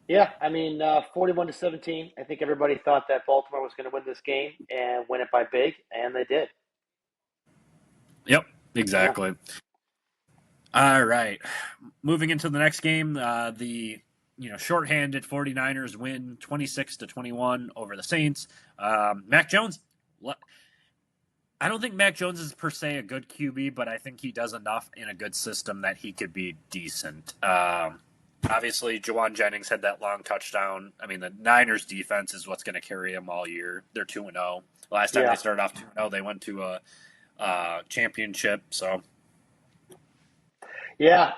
Yeah, I mean, 41-17. I think everybody thought that Baltimore was going to win this game and win it by big, and they did. Yep, exactly. Yeah. All right, moving into the next game, the shorthanded 49ers win 26-21 over the Saints. Mac Jones, I don't think Mac Jones is per se a good QB, but I think he does enough in a good system that he could be decent. Obviously, Jawan Jennings had that long touchdown. I mean, the Niners defense is what's going to carry them all year. They're 2-0. Last time they started off 2-0, they went to a championship. So, yeah,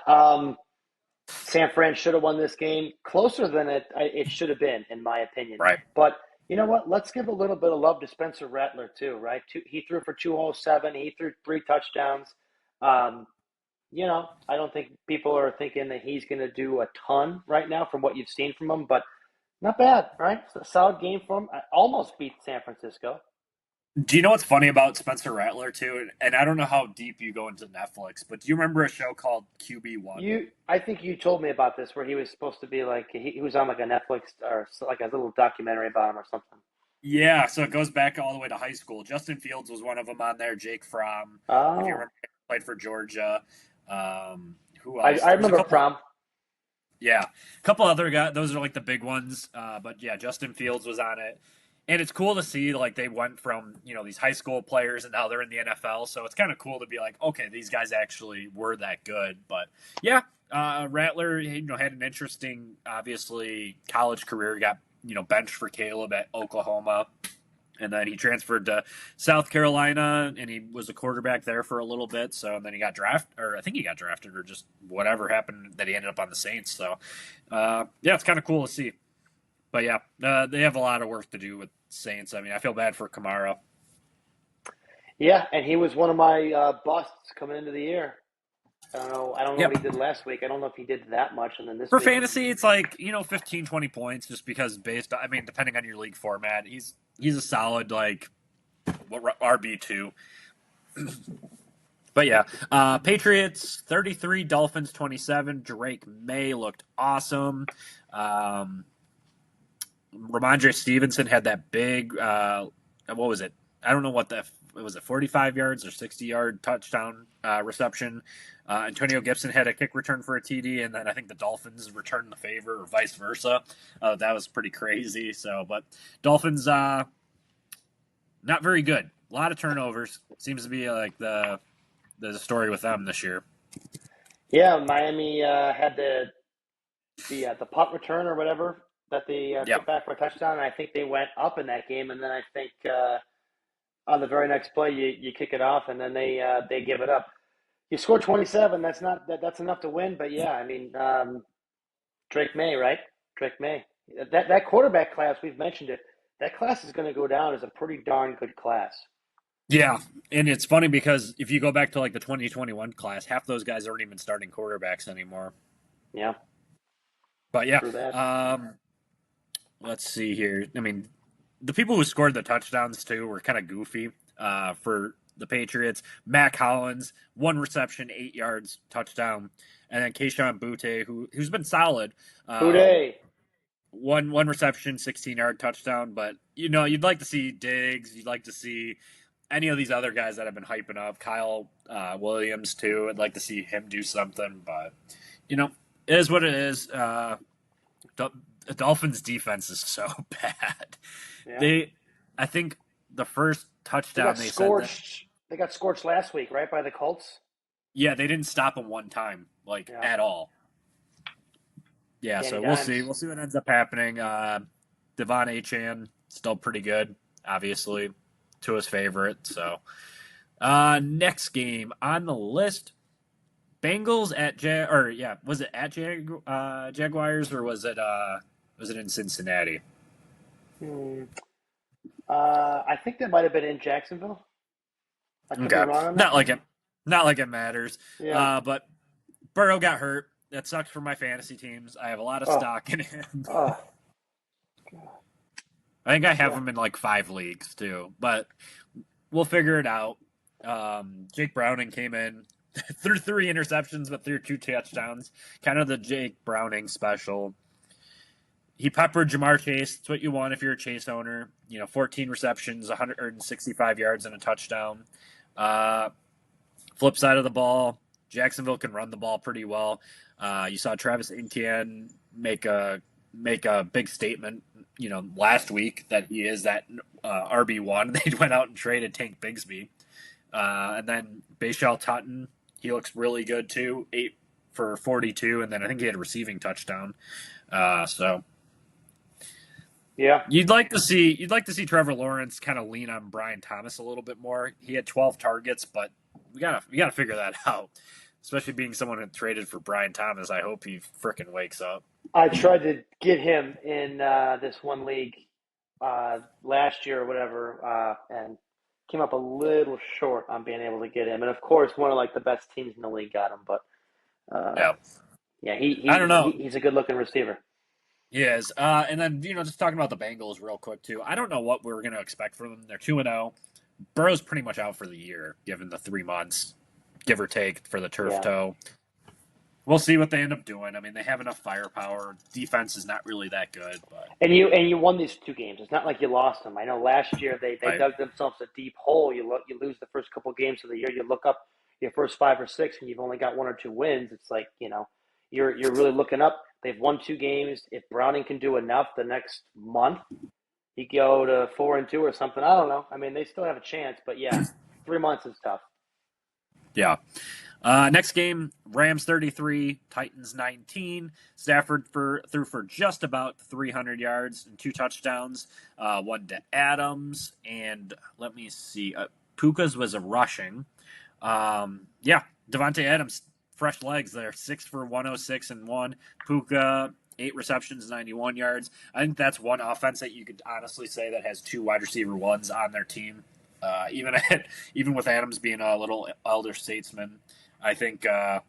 San Fran should have won this game closer than it should have been, in my opinion. Right. But you know what? Let's give a little bit of love to Spencer Rattler too, right? He threw for 207. He threw 3 touchdowns. I don't think people are thinking that he's going to do a ton right now from what you've seen from him, but not bad, right? It's a solid game for him. I almost beat San Francisco. Do you know what's funny about Spencer Rattler too? And I don't know how deep you go into Netflix, but do you remember a show called QB1? I think you told me about this where he was supposed to be like he was on like a Netflix or like a little documentary about him or something. Yeah, so it goes back all the way to high school. Justin Fields was one of them on there. Jake Fromm, if you Oh, remember, played for Georgia. Who I, else? I There was a remember couple. Prom. Yeah, a couple other guys. Those are like the big ones. But yeah, Justin Fields was on it, and it's cool to see like they went from these high school players and now they're in the NFL. So it's kind of cool to be like, okay, these guys actually were that good. But yeah, Rattler had an interesting, obviously college career. He got benched for Caleb at Oklahoma. And then he transferred to South Carolina, and he was a quarterback there for a little bit. So and then he got drafted, or I think he got drafted, or just whatever happened that he ended up on the Saints. So, yeah, it's kind of cool to see. But yeah, they have a lot of work to do with Saints. I mean, I feel bad for Kamara. Yeah, and he was one of my busts coming into the year. I don't know. I don't know what Yep. he did last week. I don't know if he did that much, and then this For week. fantasy, it's like 15, 20 points, just because I mean, depending on your league format, he's a solid like RB2. But yeah, Patriots 33, Dolphins 27. Drake May looked awesome. Ramondre Stevenson had that big, what was it? I don't know what was it 45 yards or 60-yard touchdown reception. Antonio Gibson had a kick return for a TD, and then I think the Dolphins returned the favor or vice versa. That was pretty crazy. So, but Dolphins not very good. A lot of turnovers. Seems to be like the story with them this year. Yeah, Miami had the punt return or whatever that they Yeah. took back for a touchdown, and I think they went up in that game. And then I think on the very next play, you kick it off, and then they give it up. You score 27. That's enough to win. But yeah, I mean Drake May, right? Drake May. That quarterback class, we've mentioned it. That class is going to go down as a pretty darn good class. Yeah, and it's funny because if you go back to like the 2021 class, half those guys aren't even starting quarterbacks anymore. Yeah, But yeah, true that. let's see here. I mean, the people who scored the touchdowns too were kind of goofy for the Patriots. Mac Hollins, 1 reception, 8 yards, touchdown, and then Keyshawn Butte, who's been solid. Boudet. One reception, 16-yard touchdown. But you'd like to see Diggs. You'd like to see any of these other guys that have been hyping up. Kyle Williams too. I'd like to see him do something. But it is what it is. The Dolphins' defense is so bad. Yeah. I think the first They touchdown got they said that. scorched. They got scorched last week, right, by the Colts. Yeah, they didn't stop him one time, like Yeah. at all. Yeah, Danny so we'll Dimes. see. We'll see what ends up happening. Devon Achane still pretty good, obviously, to his favorite. So next game on the list. Bengals at was it at Jaguars or was it in Cincinnati? I think that might have been in Jacksonville. I could be Okay, wrong on that. not like it matters. Yeah. But Burrow got hurt. That sucks for my fantasy teams. I have a lot of stock in him. Oh. I think I have him in like 5 leagues too, but we'll figure it out. Jake Browning came in, threw 3 interceptions, but threw 2 touchdowns. Kind of the Jake Browning special. He peppered Jamar Chase. It's what you want if you're a Chase owner. 14 receptions, 165 yards, and a touchdown. Flip side of the ball, Jacksonville can run the ball pretty well. You saw Travis Etienne make a big statement, last week that he is that RB1. They went out and traded Tank Bigsby. And then Bayshall Tutton, he looks really good too, 8 for 42, and then I think he had a receiving touchdown. So Yeah. you'd like to see Trevor Lawrence kind of lean on Brian Thomas a little bit more. He had 12 targets, but we gotta figure that out. Especially being someone who traded for Brian Thomas, I hope he frickin' wakes up. I tried to get him in this one league last year or whatever, and came up a little short on being able to get him. And of course, one of like the best teams in the league got him. But Yeah. yeah, I don't know. he's a good looking receiver. He is. And then, just talking about the Bengals real quick, too. I don't know what we're going to expect from them. They're 2-0. Burrow's pretty much out for the year, given the 3 months, give or take, for the turf Yeah. toe. We'll see what they end up doing. I mean, they have enough firepower. Defense is not really that good, but And you won these 2 games. It's not like you lost them. I know last year they right. dug themselves a deep hole. You lose the first couple games of the year. You look up your first 5 or 6, and you've only got 1 or 2 wins. It's like you're really looking up. They've won 2 games. If Browning can do enough the next month, you go to 4-2 or something. I don't know. I mean, they still have a chance, but yeah, 3 months is tough. Yeah. Next game, Rams 33, Titans 19. Stafford threw for just about 300 yards and 2 touchdowns. One to Adams, and let me see. Puka's was a rushing. Devontae Adams, fresh legs there, 6 for 106 and 1. Puka, 8 receptions, 91 yards. I think that's one offense that you could honestly say that has 2 wide receiver ones on their team. Even with Adams being a little elder statesman, I think what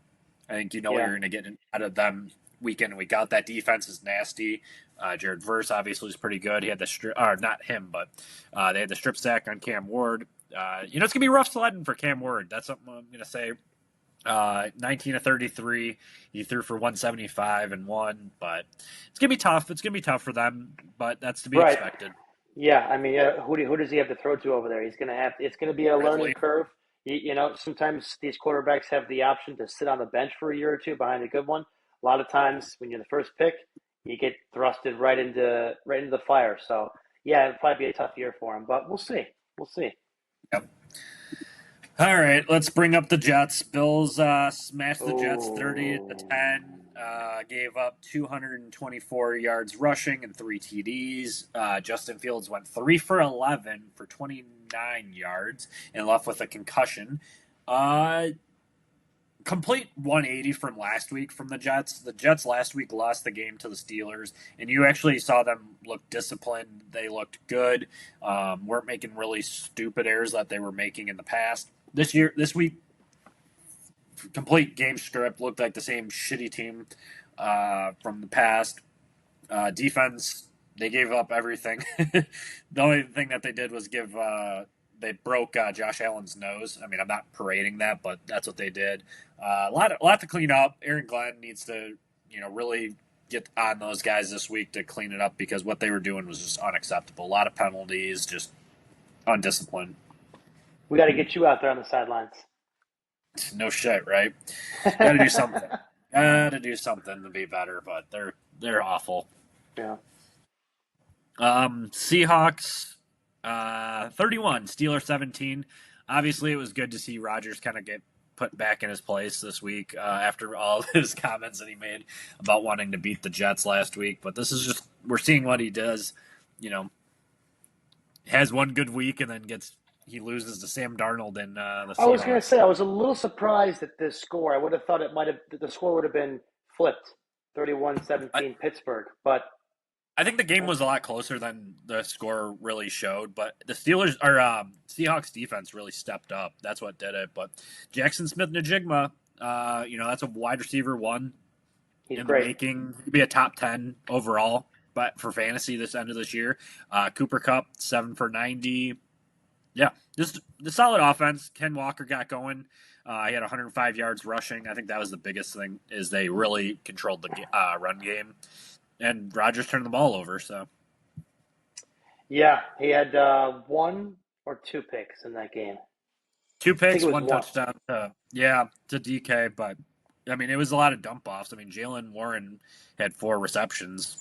you're going to get out of them week in and week out. That defense is nasty. Jared Verse obviously is pretty good. He had the not him, but they had the strip sack on Cam Ward. It's gonna be rough sledding for Cam Ward. That's something I'm gonna say. 19 of 33, he threw for 175 and 1, but it's gonna be tough. It's gonna be tough for them, but that's to be expected. Yeah, I mean, who does he have to throw to over there? It's going to be a learning curve. Sometimes these quarterbacks have the option to sit on the bench for a year or 2 behind a good one. A lot of times when you're the first pick, you get thrusted right into the fire. So yeah, it'll probably be a tough year for him, but we'll see. We'll see. Yep. All right, let's bring up the Jets. Bills smashed the Jets 30-10. Gave up 224 yards rushing and 3 TDs. Justin Fields went 3 for 11 for 29 yards and left with a concussion. Complete 180 from last week from the Jets. The Jets last week lost the game to the Steelers, and you actually saw them look disciplined. They looked good. Weren't making really stupid errors that they were making in the past. This week, complete game script, looked like the same shitty team from the past. Defense, they gave up everything. The only thing that they did was they broke Josh Allen's nose. I mean, I'm not parading that, but that's what they did. A lot to clean up. Aaron Glenn needs to, really get on those guys this week to clean it up because what they were doing was just unacceptable. A lot of penalties, just undisciplined. We got to get you out there on the sidelines. No shit, right? Got to do something. Got to do something to be better, but they're awful. Yeah. Seahawks 31, Steelers 17. Obviously, it was good to see Rodgers kind of get put back in his place this week after all his comments that he made about wanting to beat the Jets last week. But this is just we're seeing what he does. Has one good week and then he loses to Sam Darnold in the Seahawks. I was going to say, I was a little surprised at this score. I would have thought the score would have been flipped, 31-17 Pittsburgh. But I think the game was a lot closer than the score really showed. But the Seahawks defense really stepped up. That's what did it. But Jackson Smith-Njigba, that's a wide receiver 1. He's in great. The making. He'd be a top 10 overall, but for fantasy this end of this year. Cooper Kupp, 7 for 90. Yeah, just the solid offense. Ken Walker got going. He had 105 yards rushing. I think that was the biggest thing is they really controlled the run game, and Rodgers turned the ball over. So, yeah, he had 1 or 2 picks in that game. 2 picks, 1 touchdown. To DK, but I mean it was a lot of dump offs. I mean Jalen Warren had 4 receptions.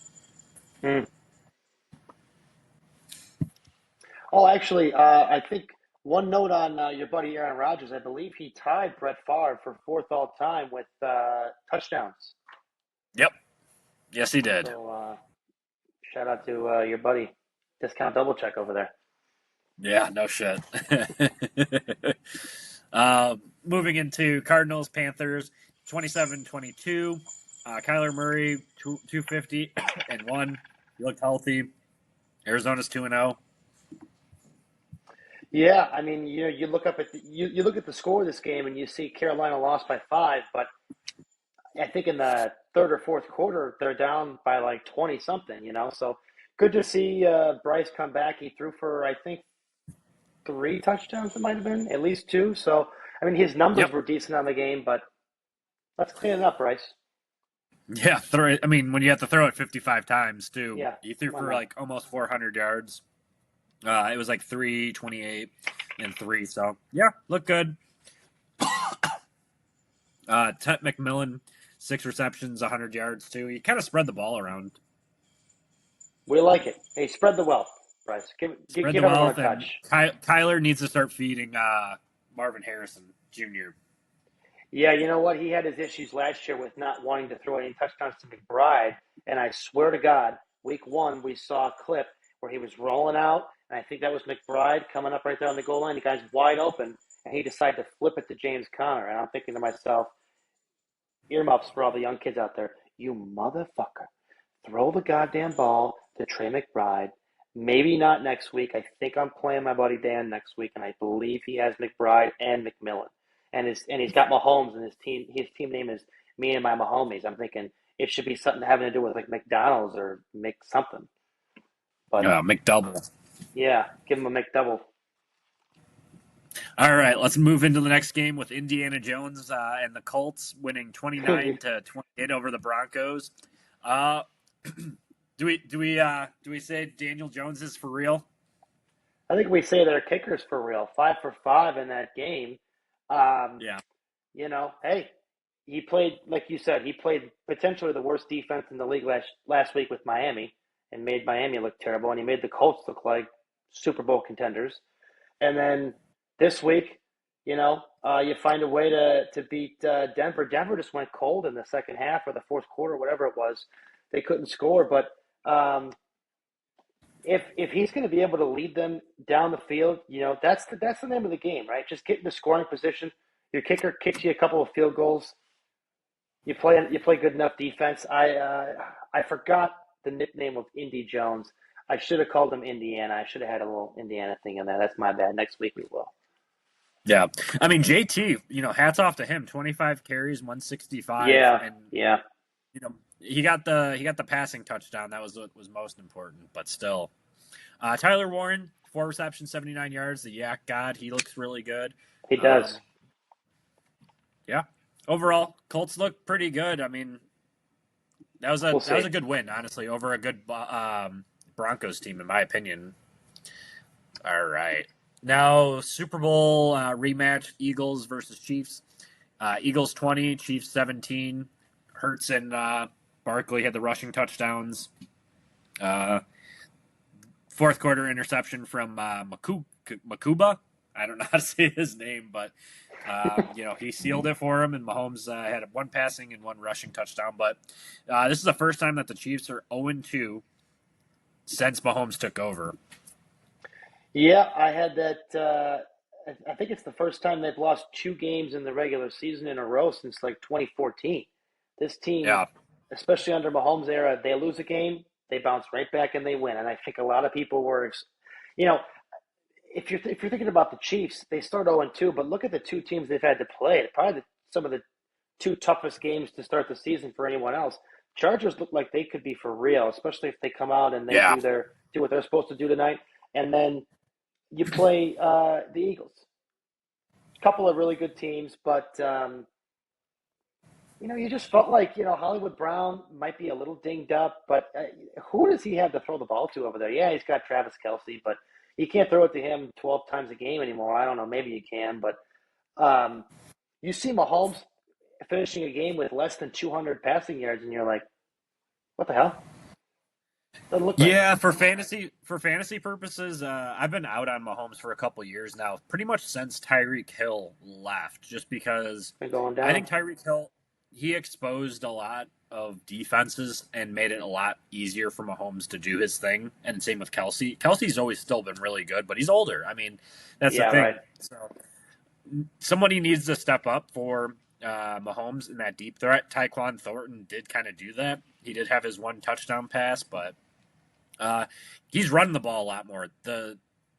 Oh, actually, I think one note on your buddy Aaron Rodgers. I believe he tied Brett Favre for 4th all time with touchdowns. Yep. Yes, he did. So, shout out to your buddy, Discount Double Check over there. Yeah, no shit. Moving into Cardinals, Panthers, 27-22. Kyler Murray, 250 and 1. He looked healthy. Arizona's 2-0. Yeah, I mean, you look up at you look at the score of this game and you see Carolina lost by 5, but I think in the third or fourth quarter they're down by like 20 something, So good to see Bryce come back. He threw for I think 3 touchdowns. It might have been at least two. So I mean, his numbers Yep. were decent on the game, but let's clean it up, Bryce. Yeah. I mean, when you have to throw it 55 times too, Yeah, he threw come on for now. like almost 400 yards. It was like 328 and 3. So yeah, look good. Tet McMillan, 6 receptions, 100 yards too. He kind of spread the ball around. We like it. Hey, spread the wealth, Bryce. Spread the Give everyone a wealth, and touch. Kyler needs to start feeding Marvin Harrison Jr. Yeah, you know what? He had his issues last year with not wanting to throw any touchdowns to McBride. And I swear to God, week one, we saw a clip where he was rolling out. And I think that was McBride coming up right there on the goal line. The guy's wide open. And he decided to flip it to James Conner. And I'm thinking to myself, earmuffs for all the young kids out there. You motherfucker. Throw the goddamn ball to Trey McBride. Maybe not next week. I think I'm playing my buddy Dan next week, and I believe he has McBride and McMillan, and he's got Mahomes, and his team name is me and my Mahomies. I'm thinking it should be something having to do with like McDonald's or Mc something. But McDouble. yeah, give him a McDouble. All right, let's move into the next game with Indiana Jones and the Colts winning 29-28 over the Broncos. Uh, do we say Daniel Jones is for real? I think we say their kickers for real. 5 for 5 in that game. Yeah. Hey, he played like you said. He played potentially the worst defense in the league last week with Miami, and made Miami look terrible, and he made the Colts look like Super Bowl contenders. And then this week, you find a way to beat Denver. Denver just went cold in the second half or the fourth quarter, whatever it was. They couldn't score, but if he's going to be able to lead them down the field, that's the name of the game, right? Just get in the scoring position. Your kicker kicks you a couple of field goals. You play good enough defense. I forgot the nickname of Indy Jones. I should have called him Indiana. I should have had a little Indiana thing in there. That's my bad. Next week we will. Yeah. I mean, JT, hats off to him. 25 carries, 165, Yeah, and yeah. he got the passing touchdown. That was what was most important, but still. Tyler Warren, 4 receptions, 79 yards. The Yak God, he looks really good. He does. Yeah. Overall, Colts look pretty good. I mean, that was a good win, honestly, over a good Broncos team, in my opinion. All right. Now, Super Bowl rematch: Eagles versus Chiefs. Eagles 20, Chiefs 17. Hurts and Barkley had the rushing touchdowns. Fourth quarter interception from Makuba. I don't know how to say his name, but he sealed it for him, and Mahomes had one passing and one rushing touchdown. But this is the first time that the Chiefs are 0-2 since Mahomes took over. Yeah, I had that. I think it's the first time they've lost 2 games in the regular season in a row since like 2014. This team, Yeah. especially under Mahomes' era, they lose a game, they bounce right back and they win. And I think a lot of people were, you know, if you're thinking about the Chiefs, they start 0-2, but look at the two teams they've had to play. Probably some of the two toughest games to start the season for anyone else. Chargers look like they could be for real, especially if they come out and they Yeah. do what they're supposed to do tonight. And then you play the Eagles. A couple of really good teams, but you just felt like Hollywood Brown might be a little dinged up, but who does he have to throw the ball to over there? Yeah, he's got Travis Kelce, but you can't throw it to him 12 times a game anymore. I don't know, maybe you can, but you see Mahomes finishing a game with less than 200 passing yards, and you're like, what the hell? Doesn't look right. Yeah, for fantasy purposes, I've been out on Mahomes for a couple years now, pretty much since Tyreek Hill left, just because Been going down. I think Tyreek Hill, he exposed a lot of defenses and made it a lot easier for Mahomes to do his thing. And same with Kelce. Kelsey's always still been really good, but he's older. I mean, that's the thing. Right. So somebody needs to step up for Mahomes in that deep threat. Tyquan Thornton did kind of do that. He did have his one touchdown pass, but he's running the ball a lot more. The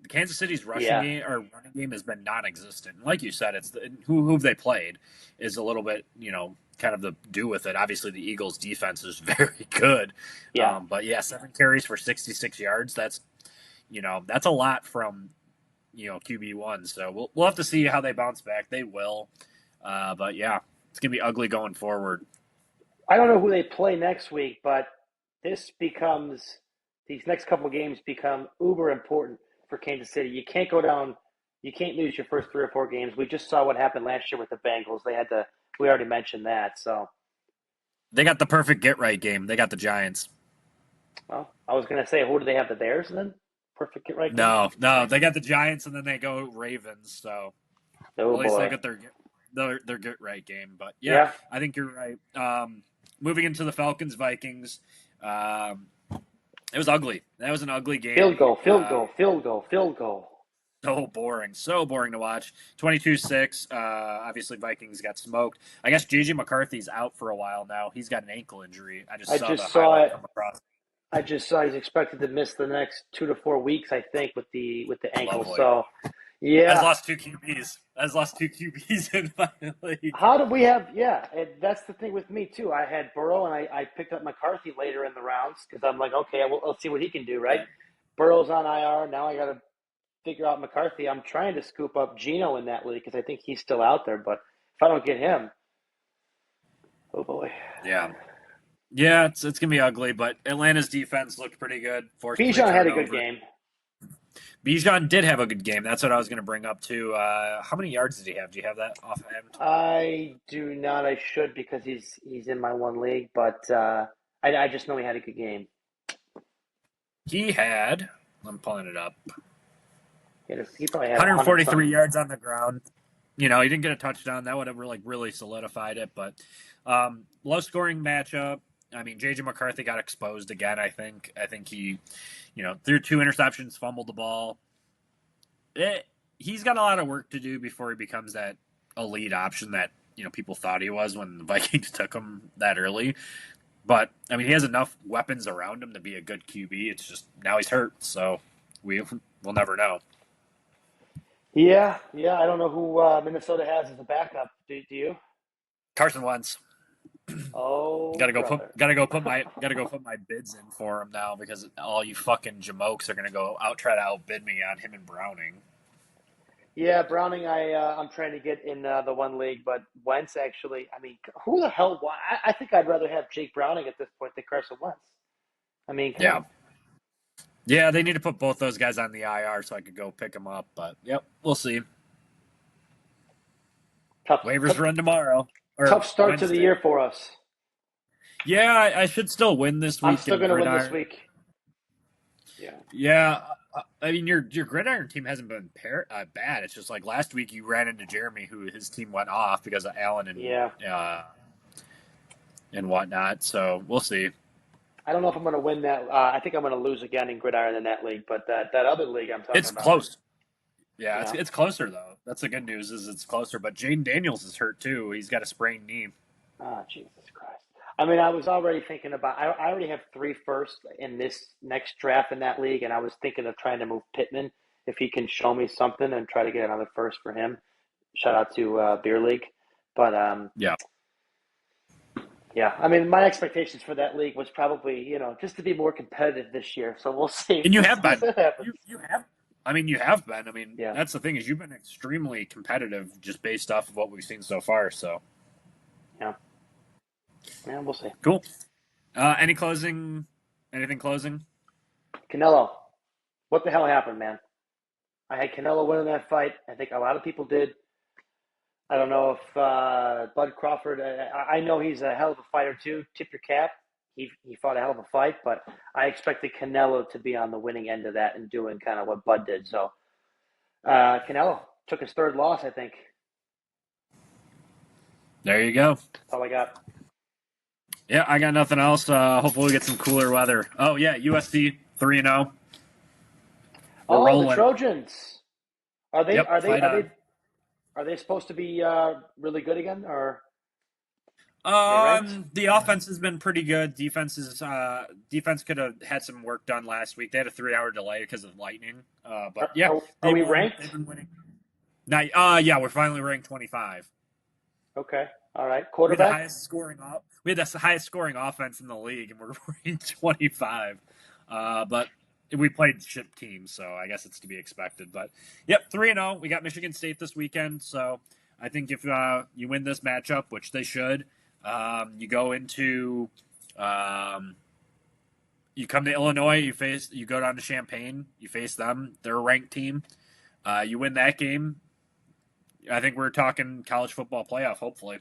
Kansas City's Yeah. running game has been non-existent. Like you said, it's who they played is a little bit, kind of the do with it. Obviously, the Eagles' defense is very good, Yeah. but yeah, 7 carries for 66 yards. That's a lot from QB1. So we'll have to see how they bounce back. They will, but yeah, it's gonna be ugly going forward. I don't know who they play next week, but these next couple of games become uber important for Kansas City. You can't go down, you can't lose your first 3 or 4 games. We just saw what happened last year with the Bengals. We already mentioned that. So, They got the perfect get right game. They got the Giants. well, I was gonna say, who do they have? The Bears then? Perfect get right game. No, they got the Giants and then they go Ravens. So Oh at least they boy. got their get right game. But yeah, Yeah. I think you're right. Moving into the Falcons Vikings, it was ugly. That was an ugly game. Field goal, field goal, field goal, field goal. So boring to watch. 22-6. Obviously, Vikings got smoked. I guess J.J. McCarthy's out for a while now. He's got an ankle injury. I I saw just the saw highlight it. come across. I just saw he's expected to miss the next 2 to 4 weeks, I think, with the ankle. Lovely. So, Has yeah. lost two QBs in my league. How do we have? Yeah, and that's the thing with me too. I had Burrow, and I picked up McCarthy later in the rounds because I'm like, okay, let's see what he can do, right? Yeah. Burrow's on IR now. I got to figure out McCarthy. I'm trying to scoop up Geno in that league because I think he's still out there. But if I don't get him, oh boy. Yeah, it's gonna be ugly. But Atlanta's defense looked pretty good. Forced 3 Bijan had a good turnovers. game. Bijan did have a good game. That's what I was gonna bring up too. How many yards did he have? Do you have that offhand? I do not. I should because he's in my one league, but I just know he had a good game. He had. I'm pulling it up. He probably had 143 yards on the ground. He didn't get a touchdown. That would have really solidified it. But low scoring matchup. I mean, J.J. McCarthy got exposed again. I think he, threw 2 interceptions, fumbled the ball. He's got a lot of work to do before he becomes that elite option that people thought he was when the Vikings took him that early. But I mean, he has enough weapons around him to be a good QB. It's just now he's hurt, so we'll never know. Yeah. I don't know who Minnesota has as a backup. Do you? Carson Wentz. Oh, gotta go put my bids in for him now because all you fucking jamokes are gonna go try to outbid me on him and Browning. Yeah, Browning. I'm trying to get in the one league, but Wentz actually. I mean, who the hell? I think I'd rather have Jake Browning at this point than Carson Wentz. I mean, come on. Yeah, they need to put both those guys on the IR so I could go pick them up. But yep, we'll see. Waivers run tomorrow. Tough start Wednesday. to the year for us. Yeah, I should still win this week. I'm still going to win this week. Yeah. I mean, your Gridiron team hasn't been bad. It's just like last week you ran into Jeremy, who his team went off because of Allen and whatnot. So we'll see. I don't know if I'm going to win that. I think I'm going to lose again in Gridiron in that league, but that other league I'm talking about. It's close. Yeah, it's closer though. That's the good news is it's closer. But Jaden Daniels is hurt too. He's got a sprained knee. Oh, Jesus Christ. I mean, I was already thinking about. I already have 3 firsts in this next draft in that league, and I was thinking of trying to move Pittman if he can show me something and try to get another first for him. Shout out to Beer League, but yeah. I mean, my expectations for that league was probably just to be more competitive this year. So we'll see. And you have been. You have. I mean, you have been. I mean, yeah. That's the thing is you've been extremely competitive just based off of what we've seen so far. So yeah. Yeah, we'll see. Cool. Anything closing? Canelo. What the hell happened, man? I had Canelo winning that fight. I think a lot of people did. I don't know if Bud Crawford. I know he's a hell of a fighter too. Tip your cap. He fought a hell of a fight, but I expected Canelo to be on the winning end of that and doing kind of what Bud did. So Canelo took his 3rd loss, I think. There you go. That's all I got. Yeah, I got nothing else. Hopefully we get some cooler weather. Oh, yeah, USC 3-0. Oh, rolling. The Trojans. Are they Yep, are they supposed to be really good again or They ranked? The offense has been pretty good. Defense could have had some work done last week. They had a 3-hour delay because of lightning. But yeah, Are we ranked? they've been winning. Now, yeah, we're finally ranked 25. Okay. All right. We had the Quarterback? highest scoring we had the highest scoring offense in the league, and we're ranked 25. But we played ship teams, so I guess it's to be expected. But yep, 3-0. We got Michigan State this weekend, so I think if you win this matchup, which they should, you go into you come to Illinois, you go down to Champaign, you face them. They're a ranked team. You win that game. I think we're talking college football playoff, hopefully.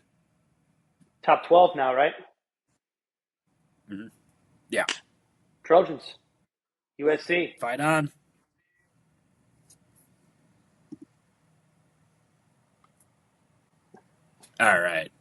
Top 12 now, right? Mm-hmm. Yeah. Trojans. USC. Fight on. All right.